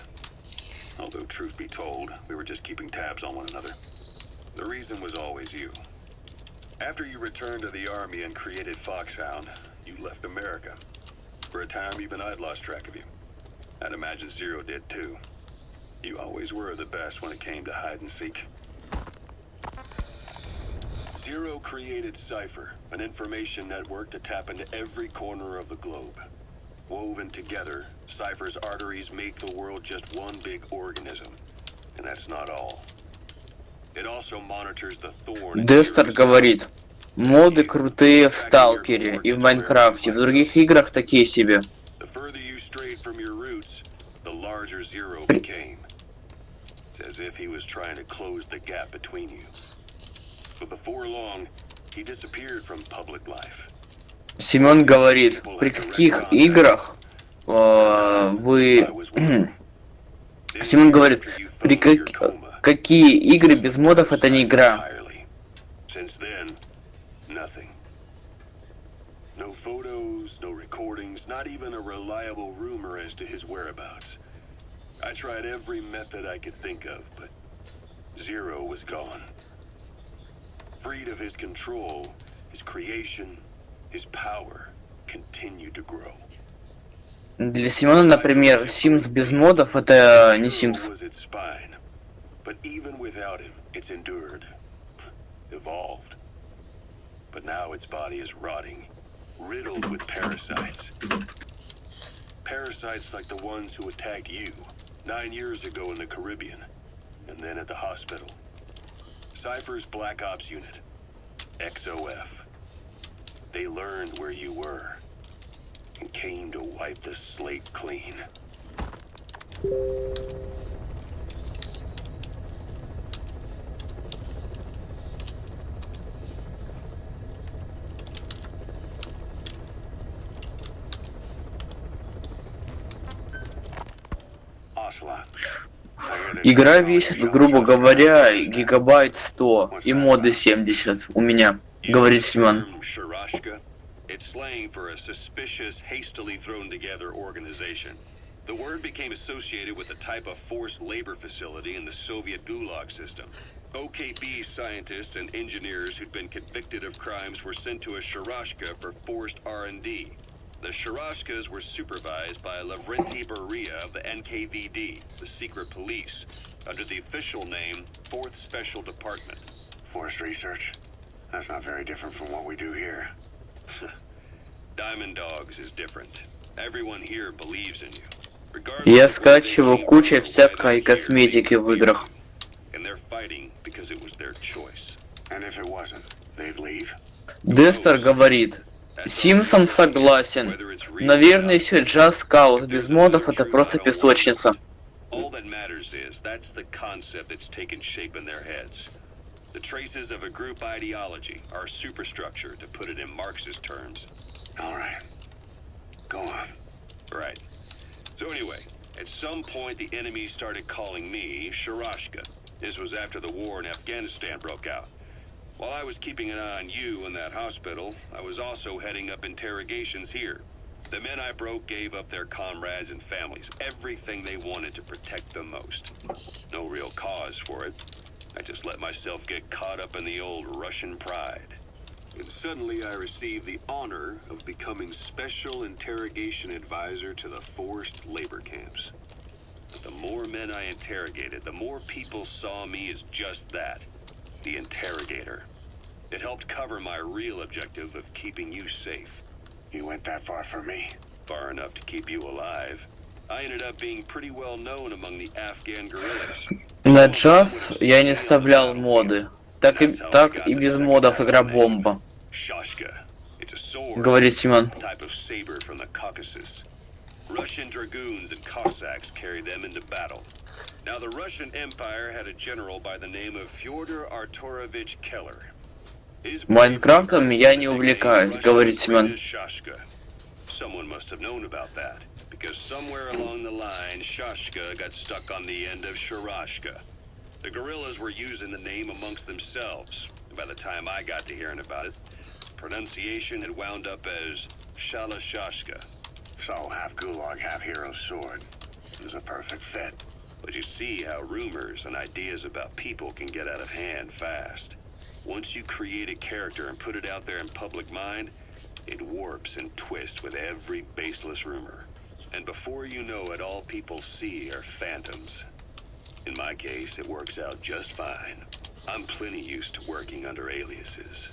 Although truth be told, we were just keeping tabs on one another. The reason was always you. After you returned to the army and created Foxhound, you left America. For a time, even I'd lost track of you. I'd imagine Zero did too. You always were the best when it came to hide and seek. Zero created Cypher, an information network to tap into every corner of the globe. Woven together, Cypher's arteries make the world just one big organism. And that's not all. It also monitors the thorn. Дестер говорит, моды крутые в Сталкере и в Майнкрафте, в других играх такие себе. The further you strayed from your roots, the larger Zero became. It's as if he was trying to close the gap between you. But before long, he disappeared from public life. Семен говорит, при каких играх вы... Семен говорит, какие игры без модов это не игра. Since then, nothing. No photos, no recordings, not even a reliable rumor as to his whereabouts. I tried every method I could think of, but Zero was gone. Freed of his control, his creation, his power continued to grow. Для Семена, например, Sims без модов это не Sims. Was its spine, but even without him, it's endured, evolved. But now its body is rotting, riddled with parasites. Parasites like the ones who attacked you 9 years ago in the Caribbean, and then at the hospital. Cypher's Black Ops Unit, XOF. They learned where you were, and came to wipe the slate clean. Игра весит, грубо говоря, гигабайт 100 и моды 70 у меня, говорит Семен. It's slang for a suspicious, hastily thrown together organization. The word became associated with a type of forced labor facility in the Soviet Gulag system. OKB scientists and engineers who'd been convicted of crimes were sent to a Sharashka for forced R&D. The Sharashkas were supervised by Lavrenti Beria of the NKVD, the secret police, under the official name 4th Special Department. Forced research? That's not very different from what we do here. Diamond Dogs is different. Everyone here believes in you. Я скачиваю кучу всякой косметики в играх. And they're fighting because it was their choice. And if it wasn't, they'd leave. Дестер говорит, Симсом согласен. Наверное, еще Just Cause без модов это просто песочница. All that matters is that's the concept that's taken shape in their heads. The traces of a group ideology, our superstructure, to put it in Marxist terms. All right. Go on. Right. So anyway, at some point the enemy started calling me Sharashka. This was after the war in Afghanistan broke out. While I was keeping an eye on you in that hospital, I was also heading up interrogations here. The men I broke gave up their comrades and families, everything they wanted to protect them most. No real cause for it. I just let myself get caught up in the old Russian pride. And suddenly I received the honor of becoming Special Interrogation Advisor to the forced labor camps. But the more men I interrogated, the more people saw me as just that, the interrogator. It helped cover my real objective of keeping you safe. You went that far for me? Far enough to keep you alive. I ended up being pretty well known among the Afghan guerrillas. На джаз я не вставлял моды. Так и без модов игра бомба. Говорит Семен. Russian dragoons and Cossacks carried them into battle. Now the Russian Empire had a general by the name of Fyodor Arturovich Keller. Майнкрафтом я не увлекаюсь, говорит Семен. Someone must have known about that, because somewhere along the line, Shashka got stuck on the end of Sharashka. The guerrillas were using the name amongst themselves. By the time I got to hearing about it, pronunciation had wound up as Shalashashka. So, half Gulag, half Hero Sword. It was a perfect fit. But you see how rumors and ideas about people can get out of hand fast. Once you create a character and put it out there in public mind, it warps and twists with every baseless rumor. And before you know it, all people see are phantoms. In my case, it works out just fine. I'm plenty used to working under aliases.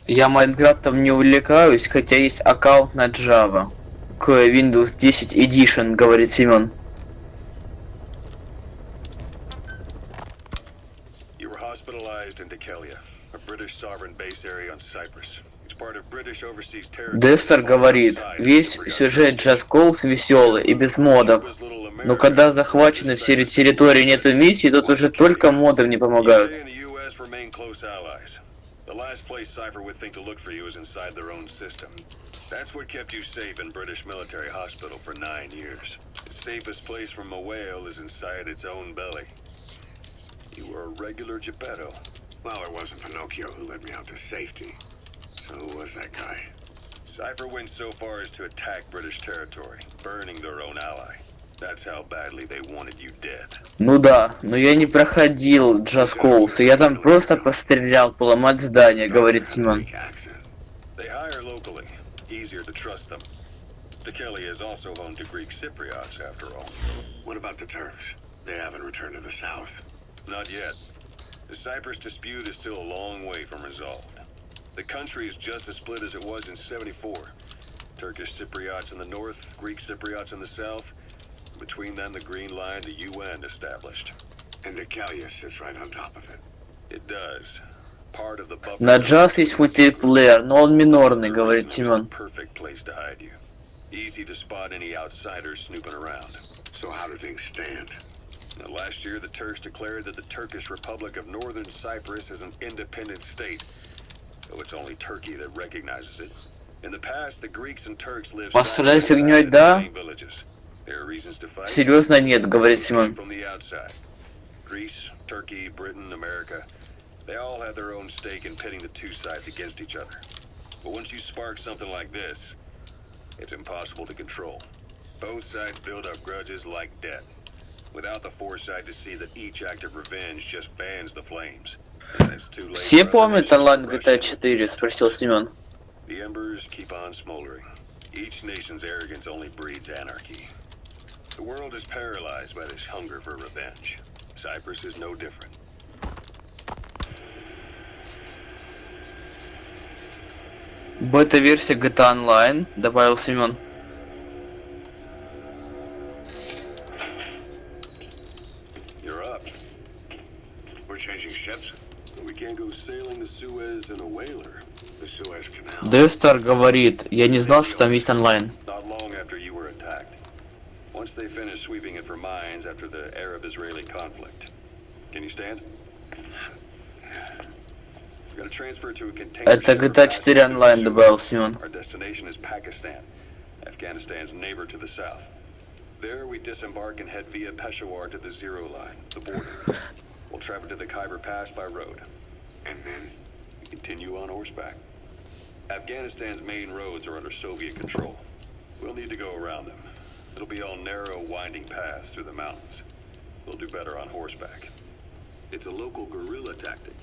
Я Майнкрафтом не увлекаюсь, хотя есть аккаунт на Java. К Windows 10 Edition, говорит Семен. You were hospitalized in Dekelia, a British sovereign base area on Cyprus. It's part of British overseas territory. Дестер говорит, весь сюжет Just Cause веселый и без модов. Но когда захвачены все территории, нету миссий, тут уже только моды не помогают. The last place Cypher would think to look for you is inside their own system. That's what kept you safe in British military hospital for 9 years. The safest place from a whale is inside its own belly. You were a regular Geppetto. Well, it wasn't Pinocchio who led me out to safety. So who was that guy? Cypher went so far as to attack British territory, burning their own ally. That's how badly they wanted you dead. Ну да, но я не проходил Just Cause, я там просто пострелял, поломать здание, говорит Семен. They hire locally, easier to trust them. Dekelia is also home to Greek Cypriots, after all. What about the Turks? They haven't returned to the south. Not yet. The Cyprus dispute is still a long way from resolved. The country is just as split as it was in '74. Turkish Cypriots in the north, Greek Cypriots in the south. Between them, the Green Line, the UN established. And Dekelia sits right on top of it. It does. Part of the buffer. На Just есть мультиплеер, но он минорный, говорит Семен. Perfect place to hide you. Easy to spot any outsiders snooping around. So how do things stand? Now, last year, the Turks declared that the Turkish Republic of Northern Cyprus is an independent state, though it's only Turkey that recognizes it. In the past, the Greeks and Turks lived Пострелять фигней, да? villages. There are reasons to fight. Серьезно нет, говорит Семен. From the outside. Greece, Turkey, Britain, America, they all have their own stake in pitting the two sides against each other. But once you spark something like this, it's impossible to control. Both sides build up grudges like debt, without the foresight to see that each act of revenge just fans the flames. And it's too late. Все помнят онлайн GTA 4, спросил Семен. The embers keep on smoldering. Each nation's arrogance only breeds anarchy. The world is paralyzed by this hunger for revenge. Cyprus is no different. Бета-версия GTA Online, добавил Семен. You're up. We're changing ships. We can't go sailing the Suez in a whaler. The Suez Canal. Дестер говорит, я не знал, что там есть онлайн. Not long after you were attacked. Once they finished sweeping it for mines after the Arab-Israeli conflict. Can you stand? We're gonna transfer to a container. Это GTA 4 онлайн, добавил Семен. Our destination is Pakistan, Afghanistan's neighbor to the south. There we disembark and head via Peshawar to the zero line, the border. We'll travel to the Khyber Pass by road. And then We continue on horseback. Afghanistan's main roads are under Soviet control. We'll need to go around them. It'll be all narrow, winding paths through the mountains. We'll do better on horseback. It's a local guerrilla tactic.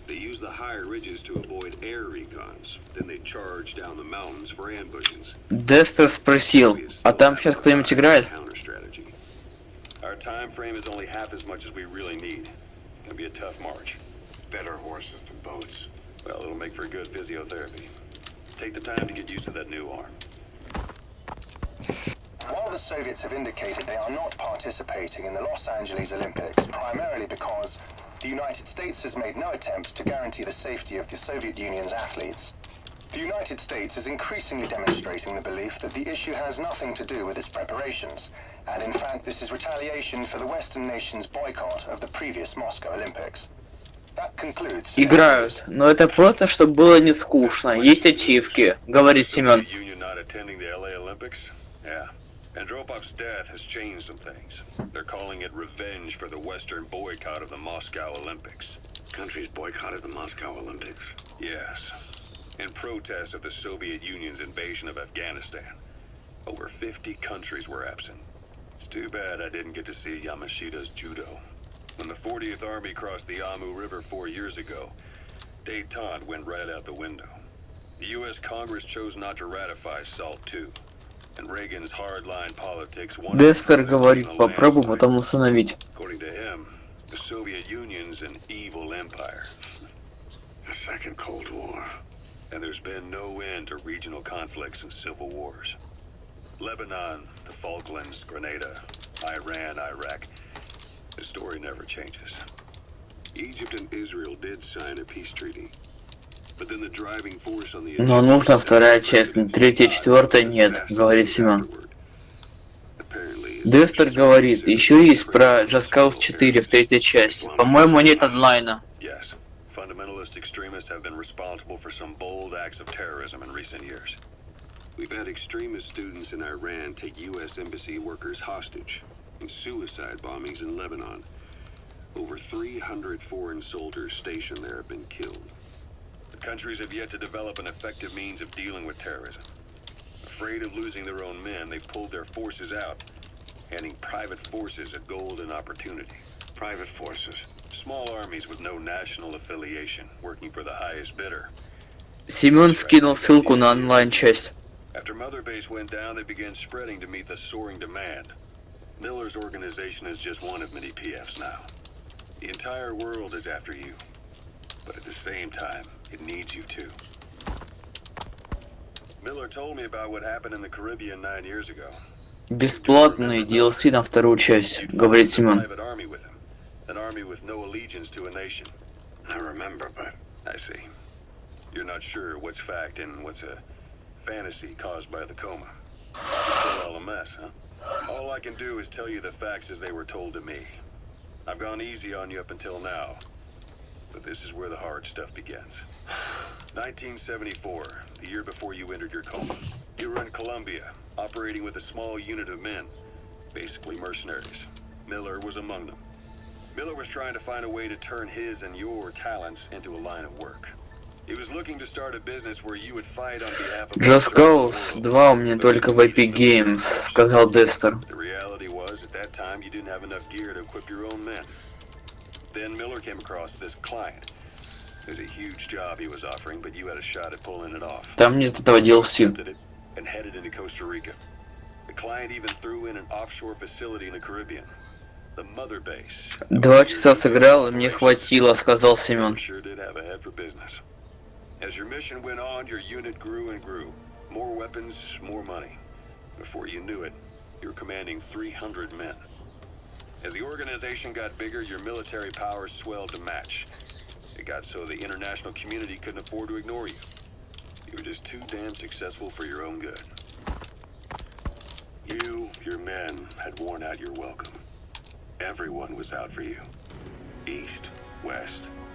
They use the higher ridges to avoid air recons. Then they charge down the mountains for ambushes. Дестер спросил, а там сейчас кто-нибудь играет? Counter strategy. Our time frame is only half as much as we really need. It'll be a tough march. better horses than boats. Well, it'll make for good physiotherapy. Take the time to get used to that new arm. While the Soviets have indicated they are not participating in the Los Angeles Olympics, primarily because the United States has made no attempt to guarantee the safety of the Soviet Union's athletes, the United States is increasingly demonstrating the belief that the issue has nothing to do with its preparations, and in fact this is retaliation for the Western nations' boycott of the previous Moscow Olympics. That concludes... Играют, но это просто, чтобы было не скучно. Есть ачивки, говорит Семен. Andropov's death has changed some things. They're calling it revenge for the Western boycott of the Moscow Olympics. Countries boycotted the Moscow Olympics? Yes. In protest of the Soviet Union's invasion of Afghanistan. Over 50 countries were absent. It's too bad I didn't get to see Yamashita's judo. When the 40th Army crossed the Amu River 4 years ago, Détente went right out the window. The U.S. Congress chose not to ratify SALT II, and Reagan's hardline politics wanted Дестер говорит, попробуй потом установить. According to him, the Soviet Union's an evil empire. The Second Cold War. And there's been no end to regional conflicts and civil wars. Lebanon, the Falklands, Grenada, Iran, Iraq. The story never changes. Egypt and Israel did sign a peace treaty. But then the driving force on the Но нужна вторая часть, третья, четвертая нет, говорит Семен. Дестер говорит, еще есть про Just Cause 4 в третьей части. По-моему, нет онлайна. Yes, fundamentalist extremists have been responsible for some bold acts of terrorism in recent years. We've had extremist students in Iran take U.S. embassy workers hostage, and suicide bombings in Lebanon. Over 300 foreign soldiers stationed there have been killed. The countries have yet to develop an effective means of dealing with terrorism. Afraid of losing their own men, they've pulled their forces out, handing private forces a golden opportunity. Private forces. Small armies with no national affiliation, working for the highest bidder. Семен скинул ссылку на онлайн-часть. After Mother Base went down, they began spreading to meet the soaring demand. Miller's organization is just one of many PFs now. The entire world is after you, but at the same time, it needs you too. Miller told me about what happened in the Caribbean 9 years ago. Бесплатные DLC на вторую часть, говорит Семен. Private army with him, an army with no allegiance to a nation. I remember, but I see. You're not sure what's fact and what's a fantasy caused by the coma. It's still all a mess, huh? All I can do is tell you the facts as they were told to me. I've gone easy on you up until now, but this is where the hard stuff begins. 1974, the year before you entered your coma. You were in Colombia, operating with a small unit of men, basically mercenaries. Miller was among them. Miller was trying to find a way to turn his and your talents into a line of work. He was looking to start a business where you would fight on behalf of... Just Cause 2 у меня только в Epic Games, сказал Дестер. The reality was, at that time, you didn't have enough gear to equip your own men. Then Miller came across this client. It was a huge job he was offering, but you had a shot at pulling it off. Там нет этого DLC. And headed into Costa Rica. The client even threw in an offshore facility in the Caribbean. The Mother Base. 2 часа сыграл, и мне хватило, сказал Семен. Sure did have a head for business. As your mission went on, your unit grew and grew. More weapons, more money. Before you knew it, you were commanding 300 men. As the organization got bigger, your military powers swelled to match. It got so the international community couldn't afford to ignore you. You were just too damn successful for your own good. you, your men, had worn out your welcome. Everyone was out for you. East, west.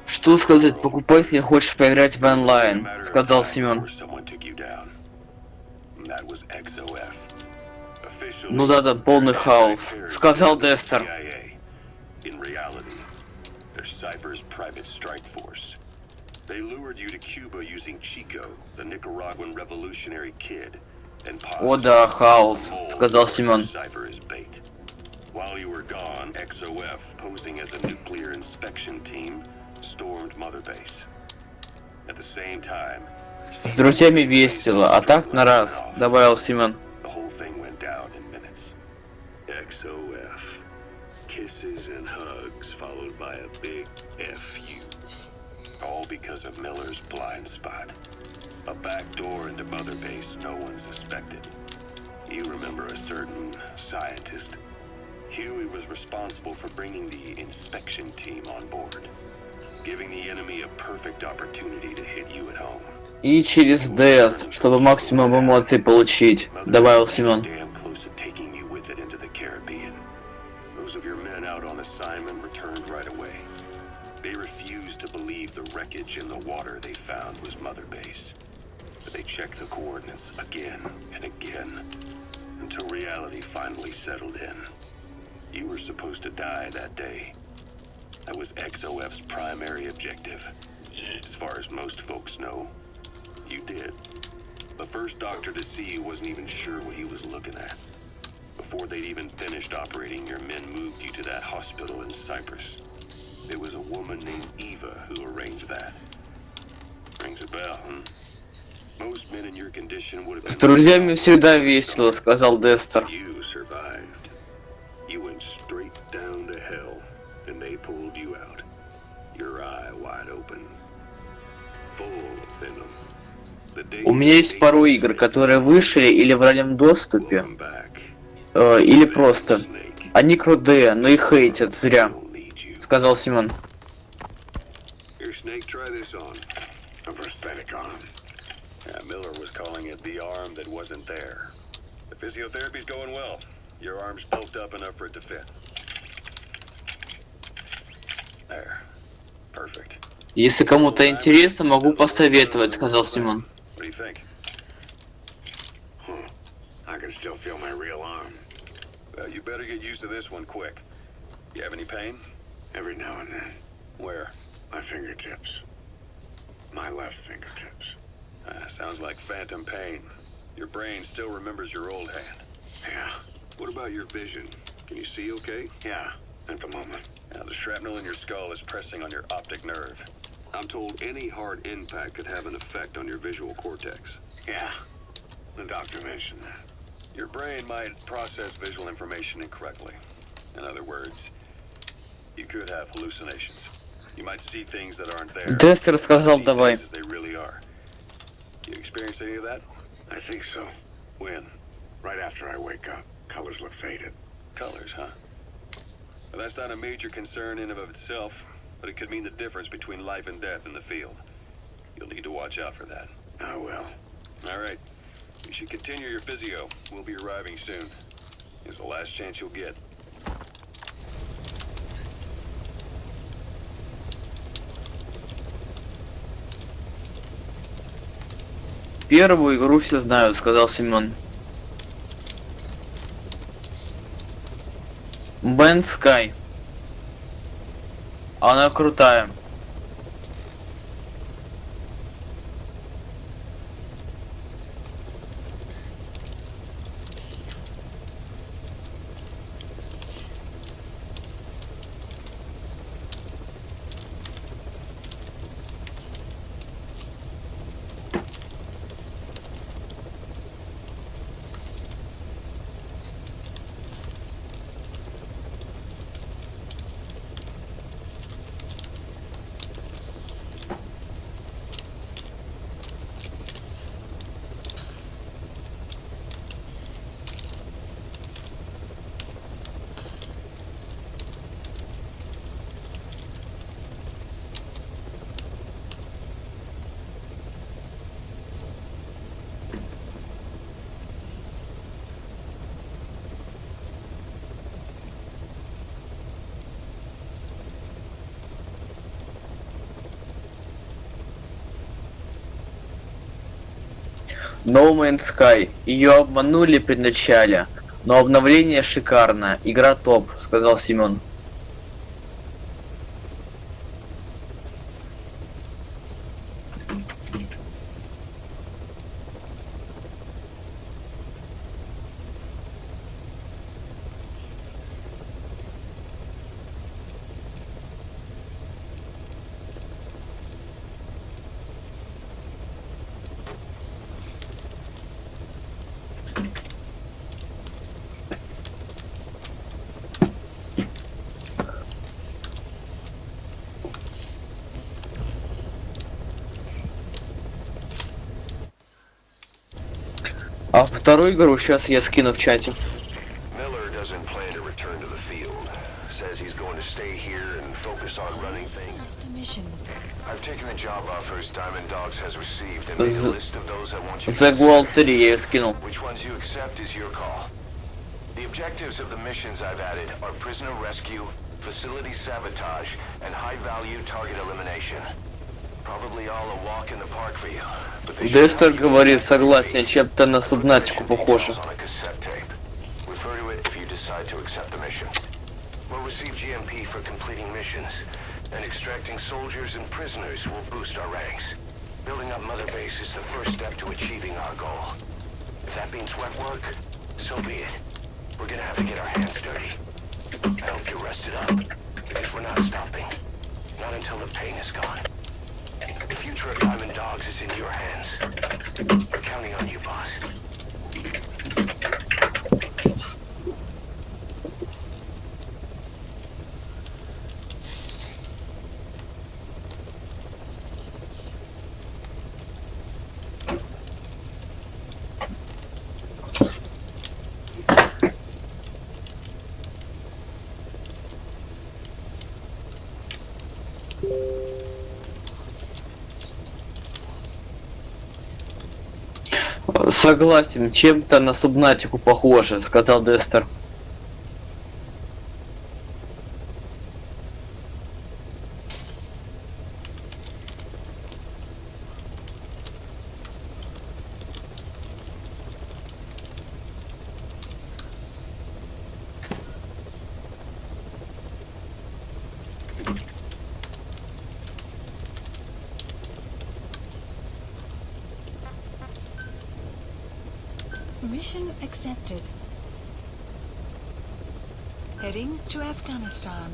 Что сказать, покупай, если хочешь поиграть в онлайн, сказал Семен. Ну да, полный хаос, сказал Дестер. О да, хаос, сказал Семен. While you were gone, XOF, posing as a nuclear inspection team, stormed Mother Base. At the same time, с друзьями весело, а так на раз, добавил Семен. The whole thing went down in minutes. XOF. Kisses and hugs, followed by a big FU. All because of Miller's blind spot. A back door into Mother Base no one suspected. You remember a certain scientist? Huey was responsible for bringing the inspection team on board, giving the enemy a perfect opportunity to hit you at home. И через DS, чтобы максимум эмоций получить, добавил Семен. Damn close to taking you with it into the Caribbean. Those of your men out on assignment returned right away. They refused to believe the wreckage in the water they found was Mother Base. But they checked the coordinates again and again until reality finally settled in. You were supposed to die that day. That was XOF's primary objective. As far as most folks know, you did. The first doctor to see you wasn't even sure what he was looking at. Before they'd even finished operating, your men moved you to that hospital in Cyprus. There was a woman named Eva who arranged that. С друзьями всегда весело, сказал Дестер. У меня есть пару игр, которые вышли или в раннем доступе, или просто. Они крутые, но их хейтят зря, сказал Симон. Miller was calling it the arm that wasn't there. The physiotherapy's going well. Your arm's bulked up enough for it to fit. There. Perfect. Если кому-то интересно, могу посоветовать, сказал Симон. What do you think? I can still feel my real arm. Well, you better get used to this one quick. You have any pain? Every now and then. Where? My fingertips. My left fingertips. Sounds like phantom pain. Your brain still remembers your old hand. Yeah. What about your vision? Can you see okay? Yeah, at the moment. Now, the shrapnel in your skull is pressing on your optic nerve. I'm told any hard impact could have an effect on your visual cortex. Yeah, the doctor mentioned that. Your brain might process visual information incorrectly. In other words, you could have hallucinations. You might see things that aren't there. Дестер сказал, давай. They really are. You experienced any of that? I think so. When? Right after I wake up. Colors look faded. Colors, huh? Well, that's not a major concern in and of itself, but it could mean the difference between life and death in the field. You'll need to watch out for that. I will. All right. You should continue your physio. We'll be arriving soon. It's the last chance you'll get. Первую игру все знают, сказал Симон. Бенд Скай. Она крутая. No Man's Sky. Ее обманули при начале, но обновление шикарно. Игра топ, сказал Симон. А вторую игру сейчас я скину в чате. Miller doesn't plan to return to the field. Says he's going to stay here and focus on running things. I've taken the job offers Diamond Dogs has received and made a list of those I want you to Сделал 3 я ее скинул. Which ones you accept is your call. The objectives of the missions I've added are prisoner rescue, facility sabotage, and high-value target elimination. Probably all a walk in the park for you. Дестер говорит, согласен, чем-то на Субнатику похоже. Refer to it if you decide to accept the mission. We'll receive GMP for completing missions, and extracting soldiers and prisoners will boost our ranks. Building up Mother Base is the first step to achieving our goal. If that means wet work, so be it. We're gonna have to get our hands dirty. I hope you're rested up, because we're not stopping. Not until the pain is gone. The future of Diamond Dogs is in your hands. We're counting on you, boss. Согласен, чем-то на субнатику похоже, сказал Дестер. Mission accepted. Heading to Afghanistan.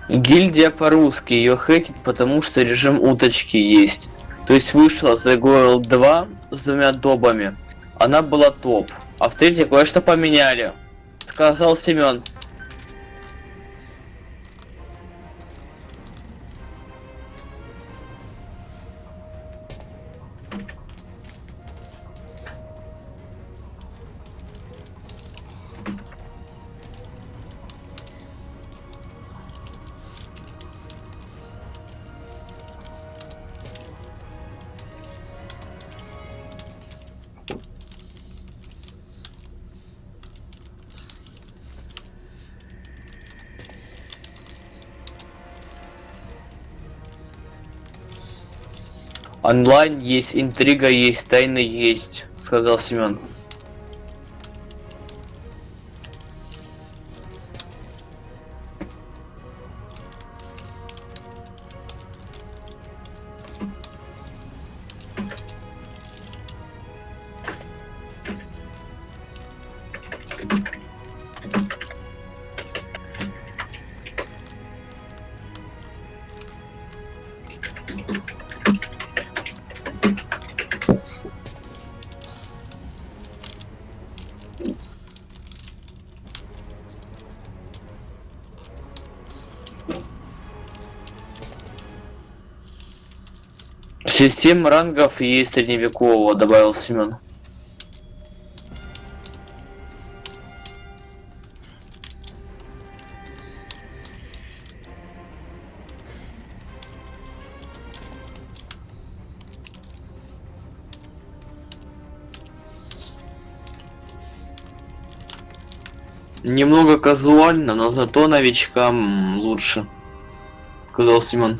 Гильдия по-русски, ее хейтит, потому что режим уточки есть. То есть вышла The Goal 2 с двумя добами. Она была топ. А в третьей кое-что поменяли. Сказал Семен. Онлайн есть, интрига есть, тайны есть, сказал Семен. Система рангов есть средневекового, добавил Семен. Немного казуально, но зато новичкам лучше, сказал Семен.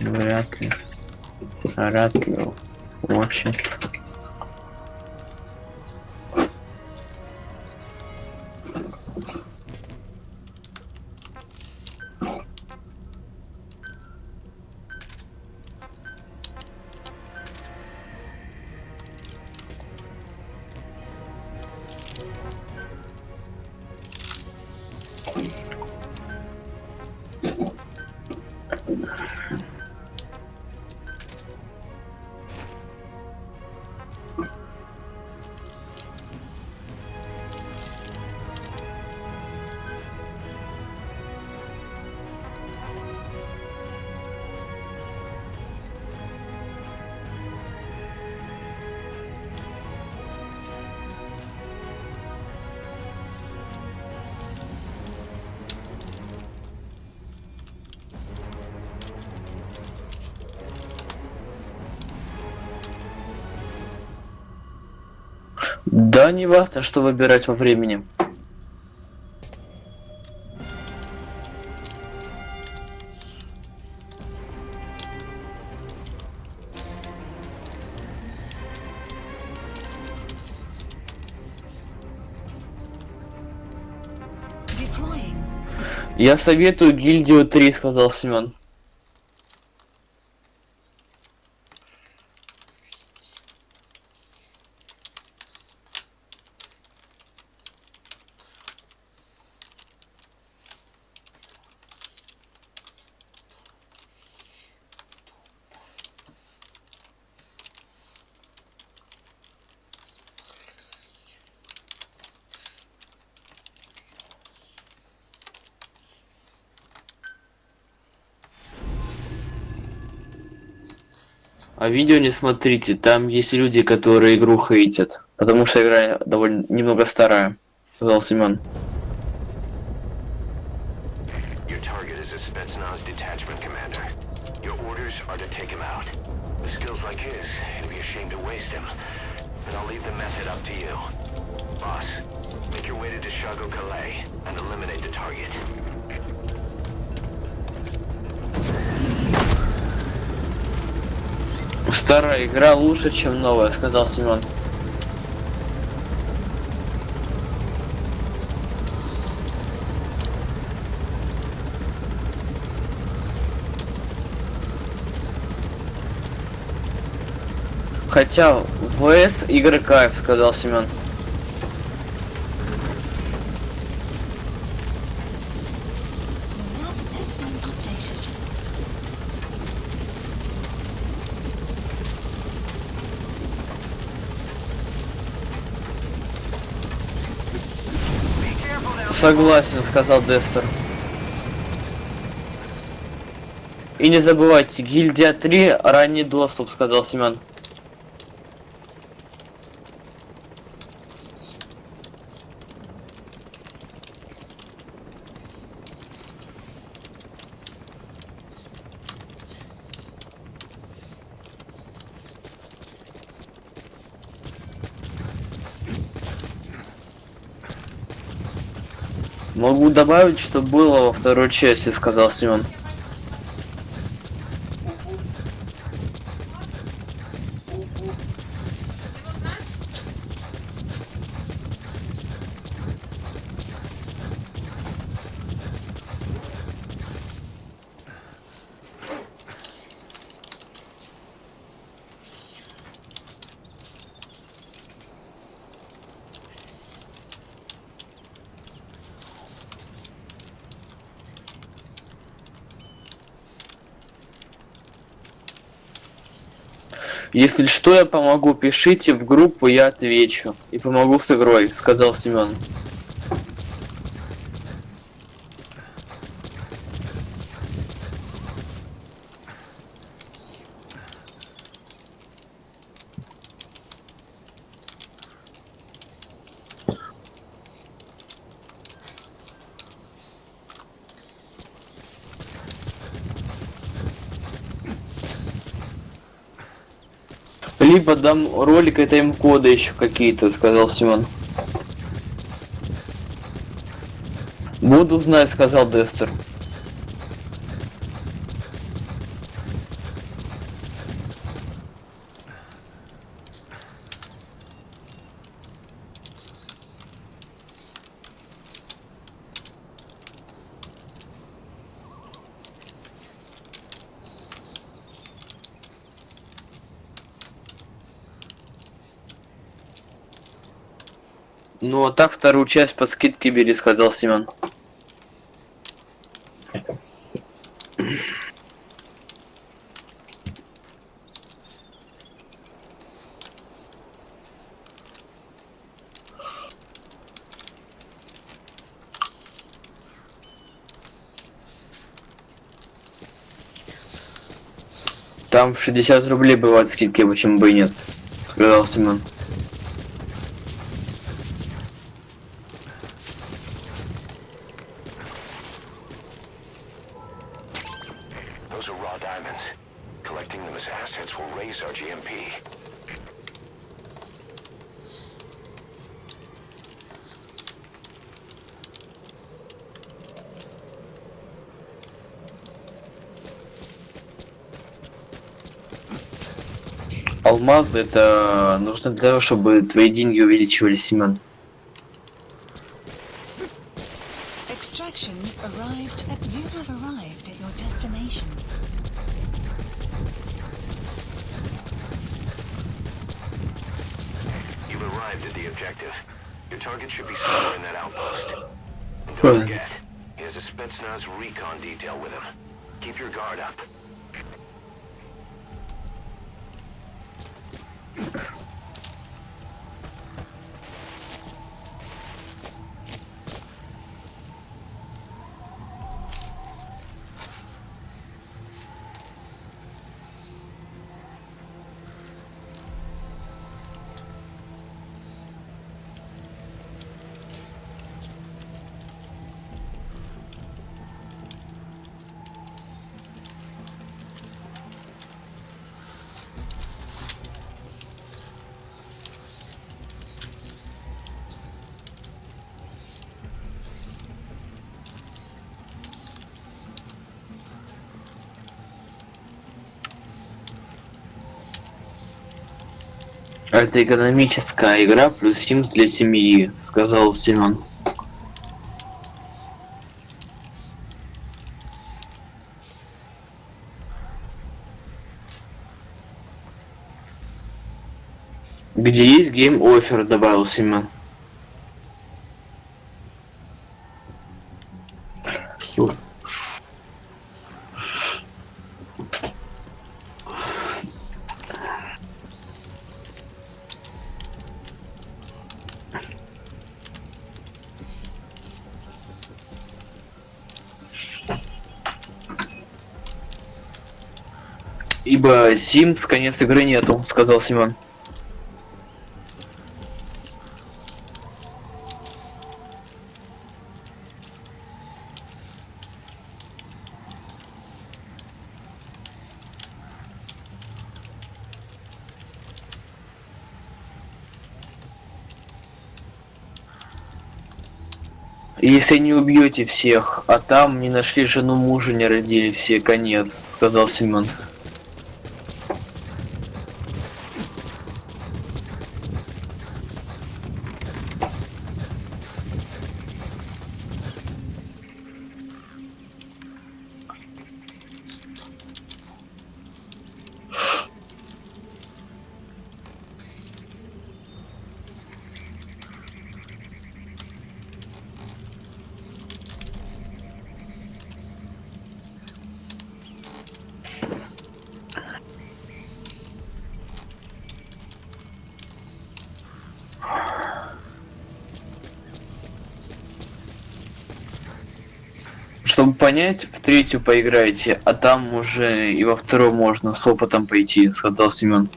Вряд ли. Вряд ли. Очень. Да, не важно, что выбирать во времени. Deploying. Я советую гильдию 3, сказал Семен. А видео не смотрите, там есть люди, которые игру хейтят, потому что игра довольно немного старая, сказал Семен. Your target is a Spetsnaz detachment commander. Your orders are to take him out. With skills like his, it'd be a shame to waste him. But I'll leave the method up to you. Boss, make your way to Dishago Calais and eliminate the target. Старая игра лучше, чем новая, сказал Семен. Хотя ВС игры кайф, сказал Семен. Map has been updated. Согласен, сказал Дестер. И не забывайте, гильдия 3 ранний доступ, сказал Семен. Могу добавить, что было во второй части, сказал Семен. Если что, я помогу, пишите в группу, я отвечу. И помогу с игрой, сказал Семен. Либо дам ролик и тайм-коды еще какие-то, сказал Семен. Буду знать, сказал Дестер. Ну а так вторую часть по скидке бери, сказал Семен. Там в 60 рублей бывают скидки, почему бы и нет, сказал Семен. Those are raw diamonds. Collecting them as assets will raise our GMP. Алмазы это нужно для того, чтобы твои деньги увеличивались, Семен. Extraction arrived at you have arrived at your destination. You've arrived at the objective. Your target should be somewhere in that outpost. And don't forget, he has a Spetsnaz recon detail with him. Keep your guard up. Это экономическая игра плюс Sims для семьи, сказал Семен. Где есть гейм оффер, добавил Семен. Ибо Sims конец игры нету, сказал Семен. Если не убьете всех, а там не нашли жену, мужа не родили, все конец, сказал Семен. Чтобы понять, в третью поиграйте, а там уже и во вторую можно с опытом пойти, сказал Семен.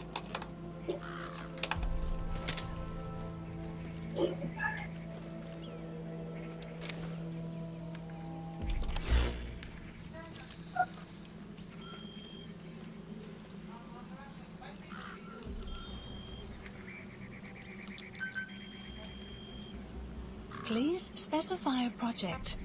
Please specify a project.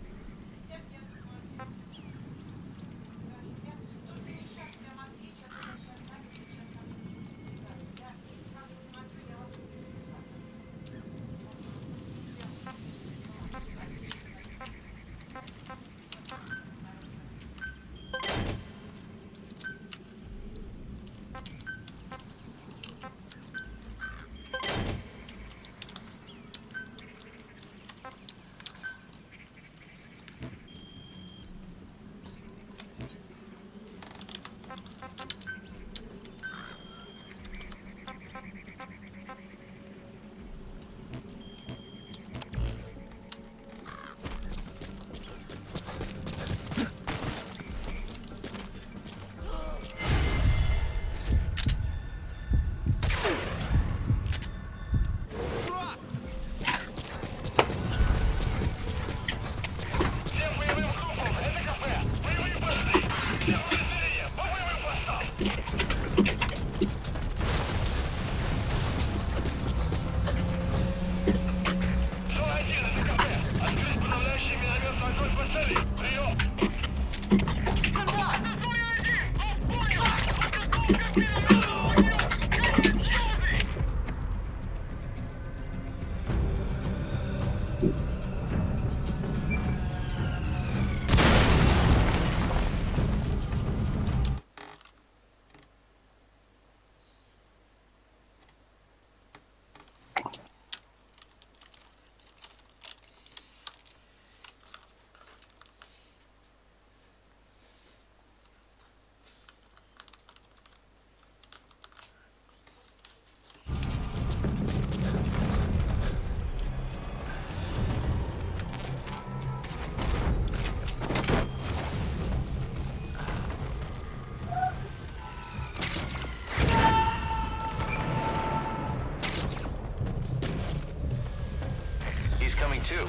coming too.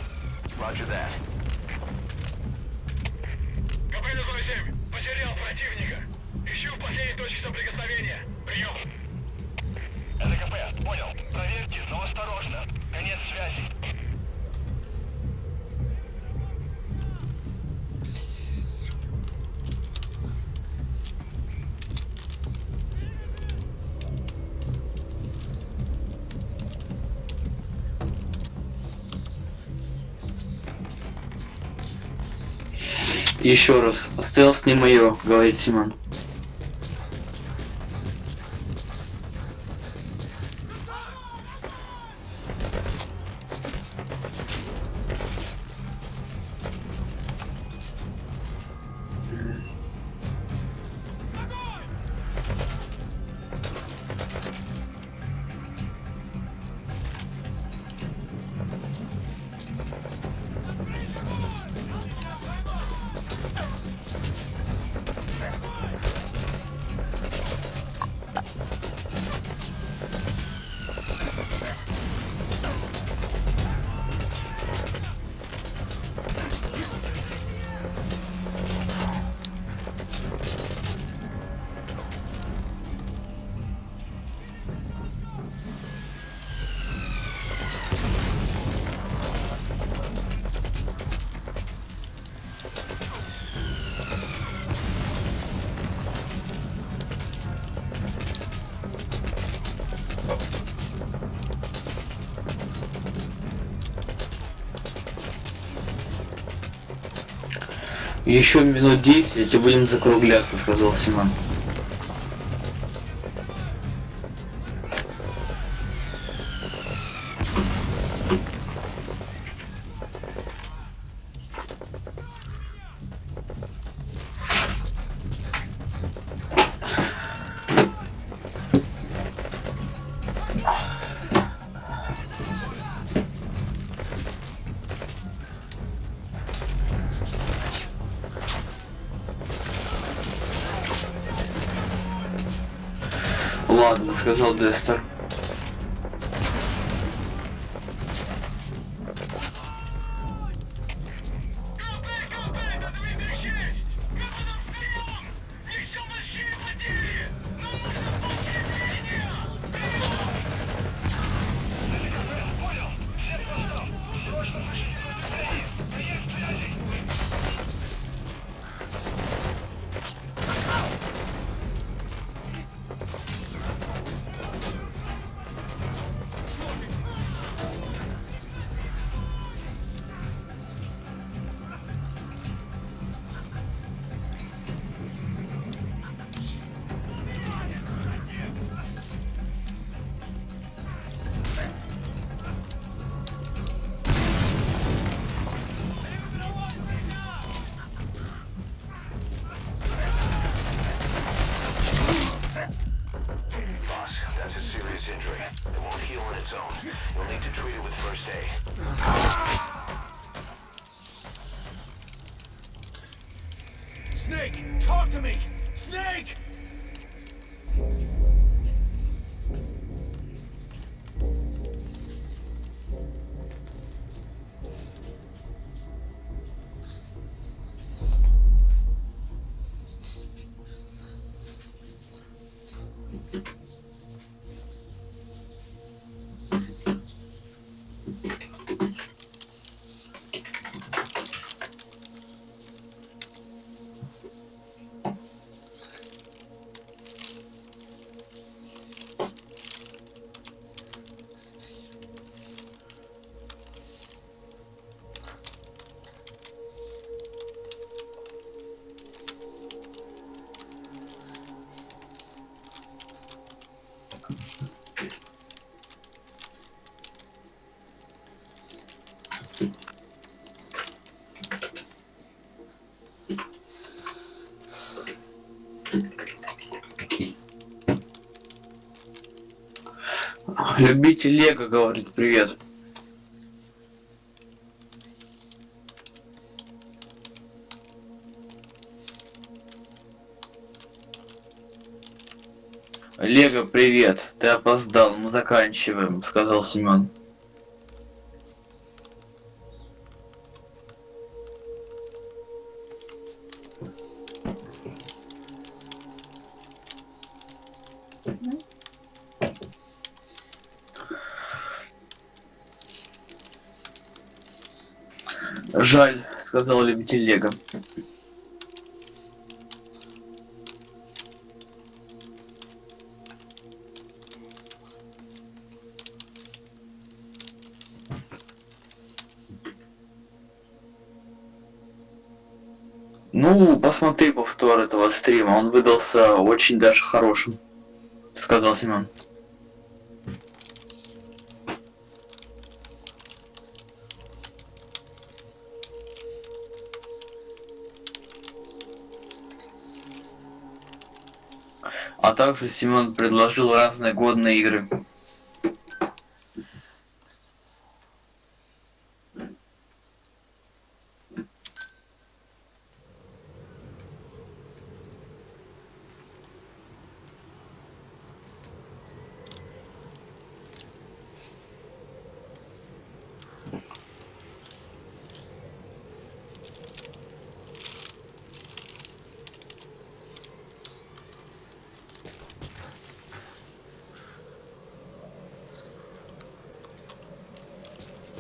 Roger that. КП-07, потерял противника. Ищу последней точки соприкосновения. Прием. Это КП, понял. Проверьте, но осторожно. Конец связи. Еще раз, осталось не мое, говорит Симон. Еще минут 10 и будем закругляться, сказал Симон. Ладно, сказал Дестер. Snake, talk to me! Snake! Любитель Лего говорит привет. Лего, привет. Ты опоздал, мы заканчиваем, сказал Семен. Жаль, сказал любитель Лего. Ну, посмотри повтор этого стрима, он выдался очень даже хорошим, сказал Семен. А также Семен предложил разные годные игры.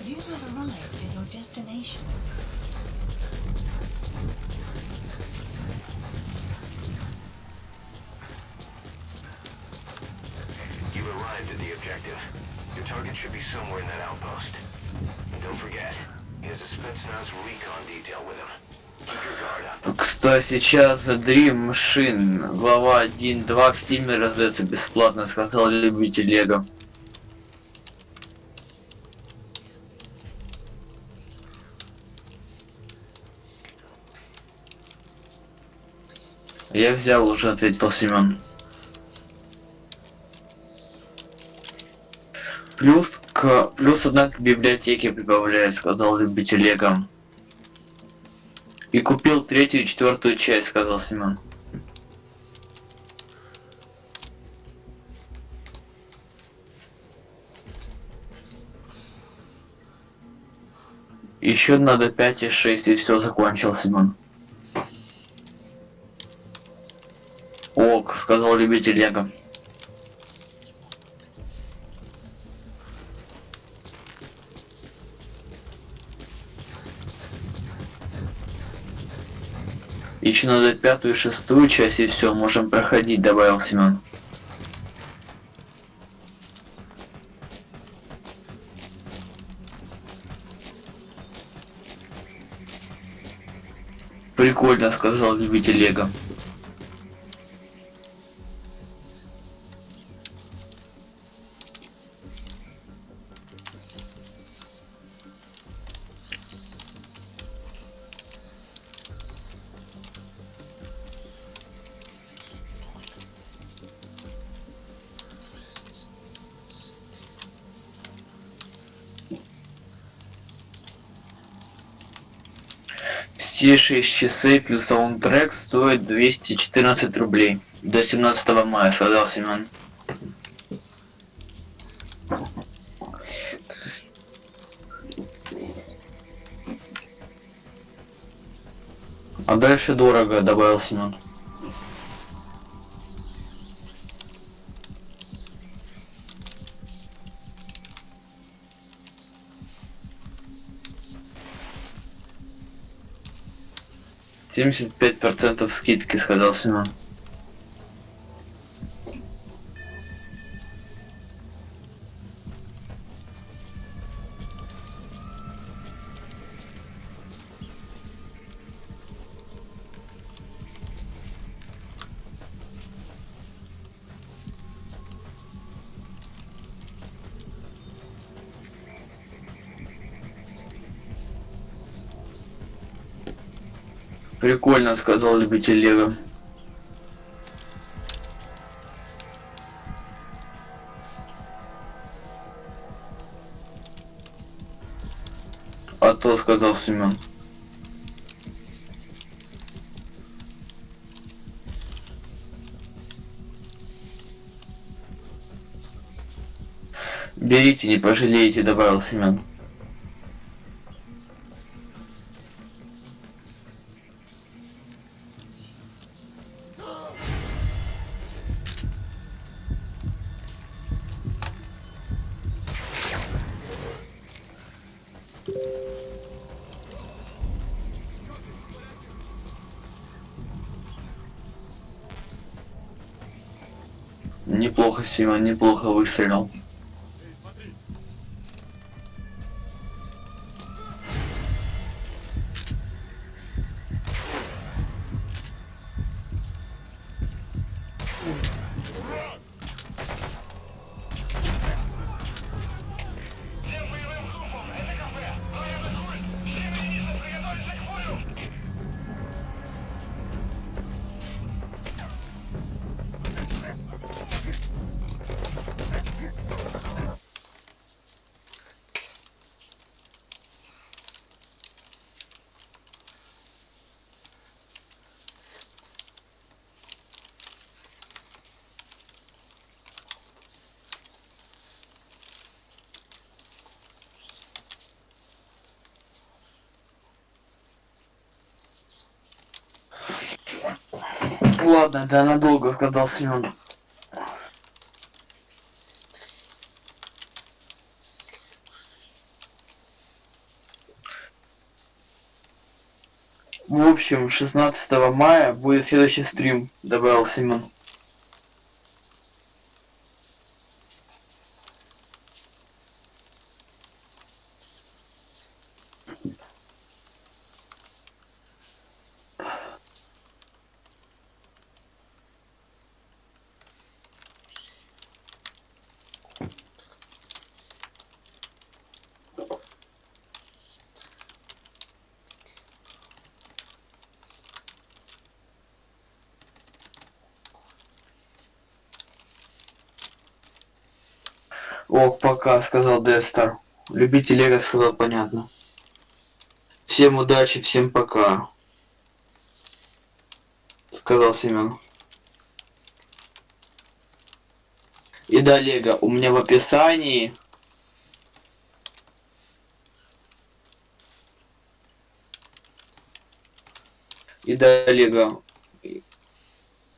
You have arrived at your destination. You've arrived at the objective. Your target should be somewhere in that outpost. And don't forget, he has a Spetsnaz recon detail with him. Keep your guard up. Кстати, сейчас Dream Machine, глава 1.2 в Steam раздается бесплатно, сказал любитель Лего. Я взял уже, ответил Семен. Плюс одна к библиотеке прибавляет, сказал любитель Лего. И купил 3-ю и 4-ю часть, сказал Семен. Еще надо 5 и 6, и все, закончил Семен. Ок, сказал любитель Лего. Еще надо 5-ю и 6-ю часть, и все, можем проходить, добавил Семен. Прикольно, сказал любитель Лего. Все 6 часов плюс саундтрек стоит 214 рублей. До 17 мая, сказал Семен. А дальше дорого, добавил Семен. %75 скидки, сказал Семен. Прикольно, сказал любитель Лего. А то, сказал Семен. Берите, не пожалеете, добавил Семен. Неплохо, Семен, неплохо выстрелил. Всем боевым группам, это кафе. Трое атакуют. Все единицы приготовиться к бою. Ладно, это надолго, сказал Семен. В общем, 16 мая будет следующий стрим, добавил Семен. Ок, пока, сказал Дестер. Любитель Лего сказал понятно. Всем удачи, всем пока. Сказал Семен. И да, Лего, у меня в описании... И да, Лего,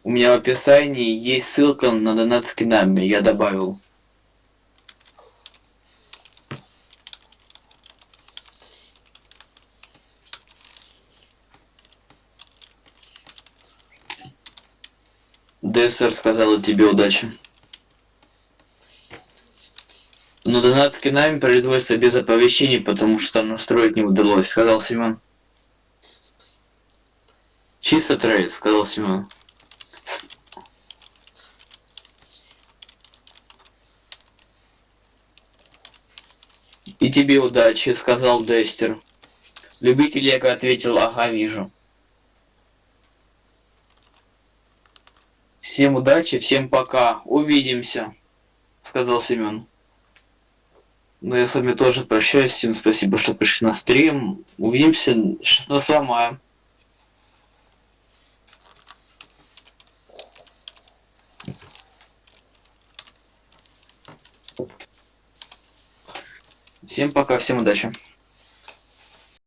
у меня в описании есть ссылка на донат с кинами, я добавил. Дессер сказала тебе удачи. Но донат с кинами производится без оповещений, потому что настроить не удалось, сказал Семен. Чисто трейд, сказал Семен. И тебе удачи, сказал Дестер. Любитель Лего ответил, ага, вижу. Всем удачи, всем пока, увидимся, сказал Семен. Ну я с вами тоже прощаюсь, всем спасибо, что пришли на стрим. Увидимся 16 мая. Всем пока, всем удачи.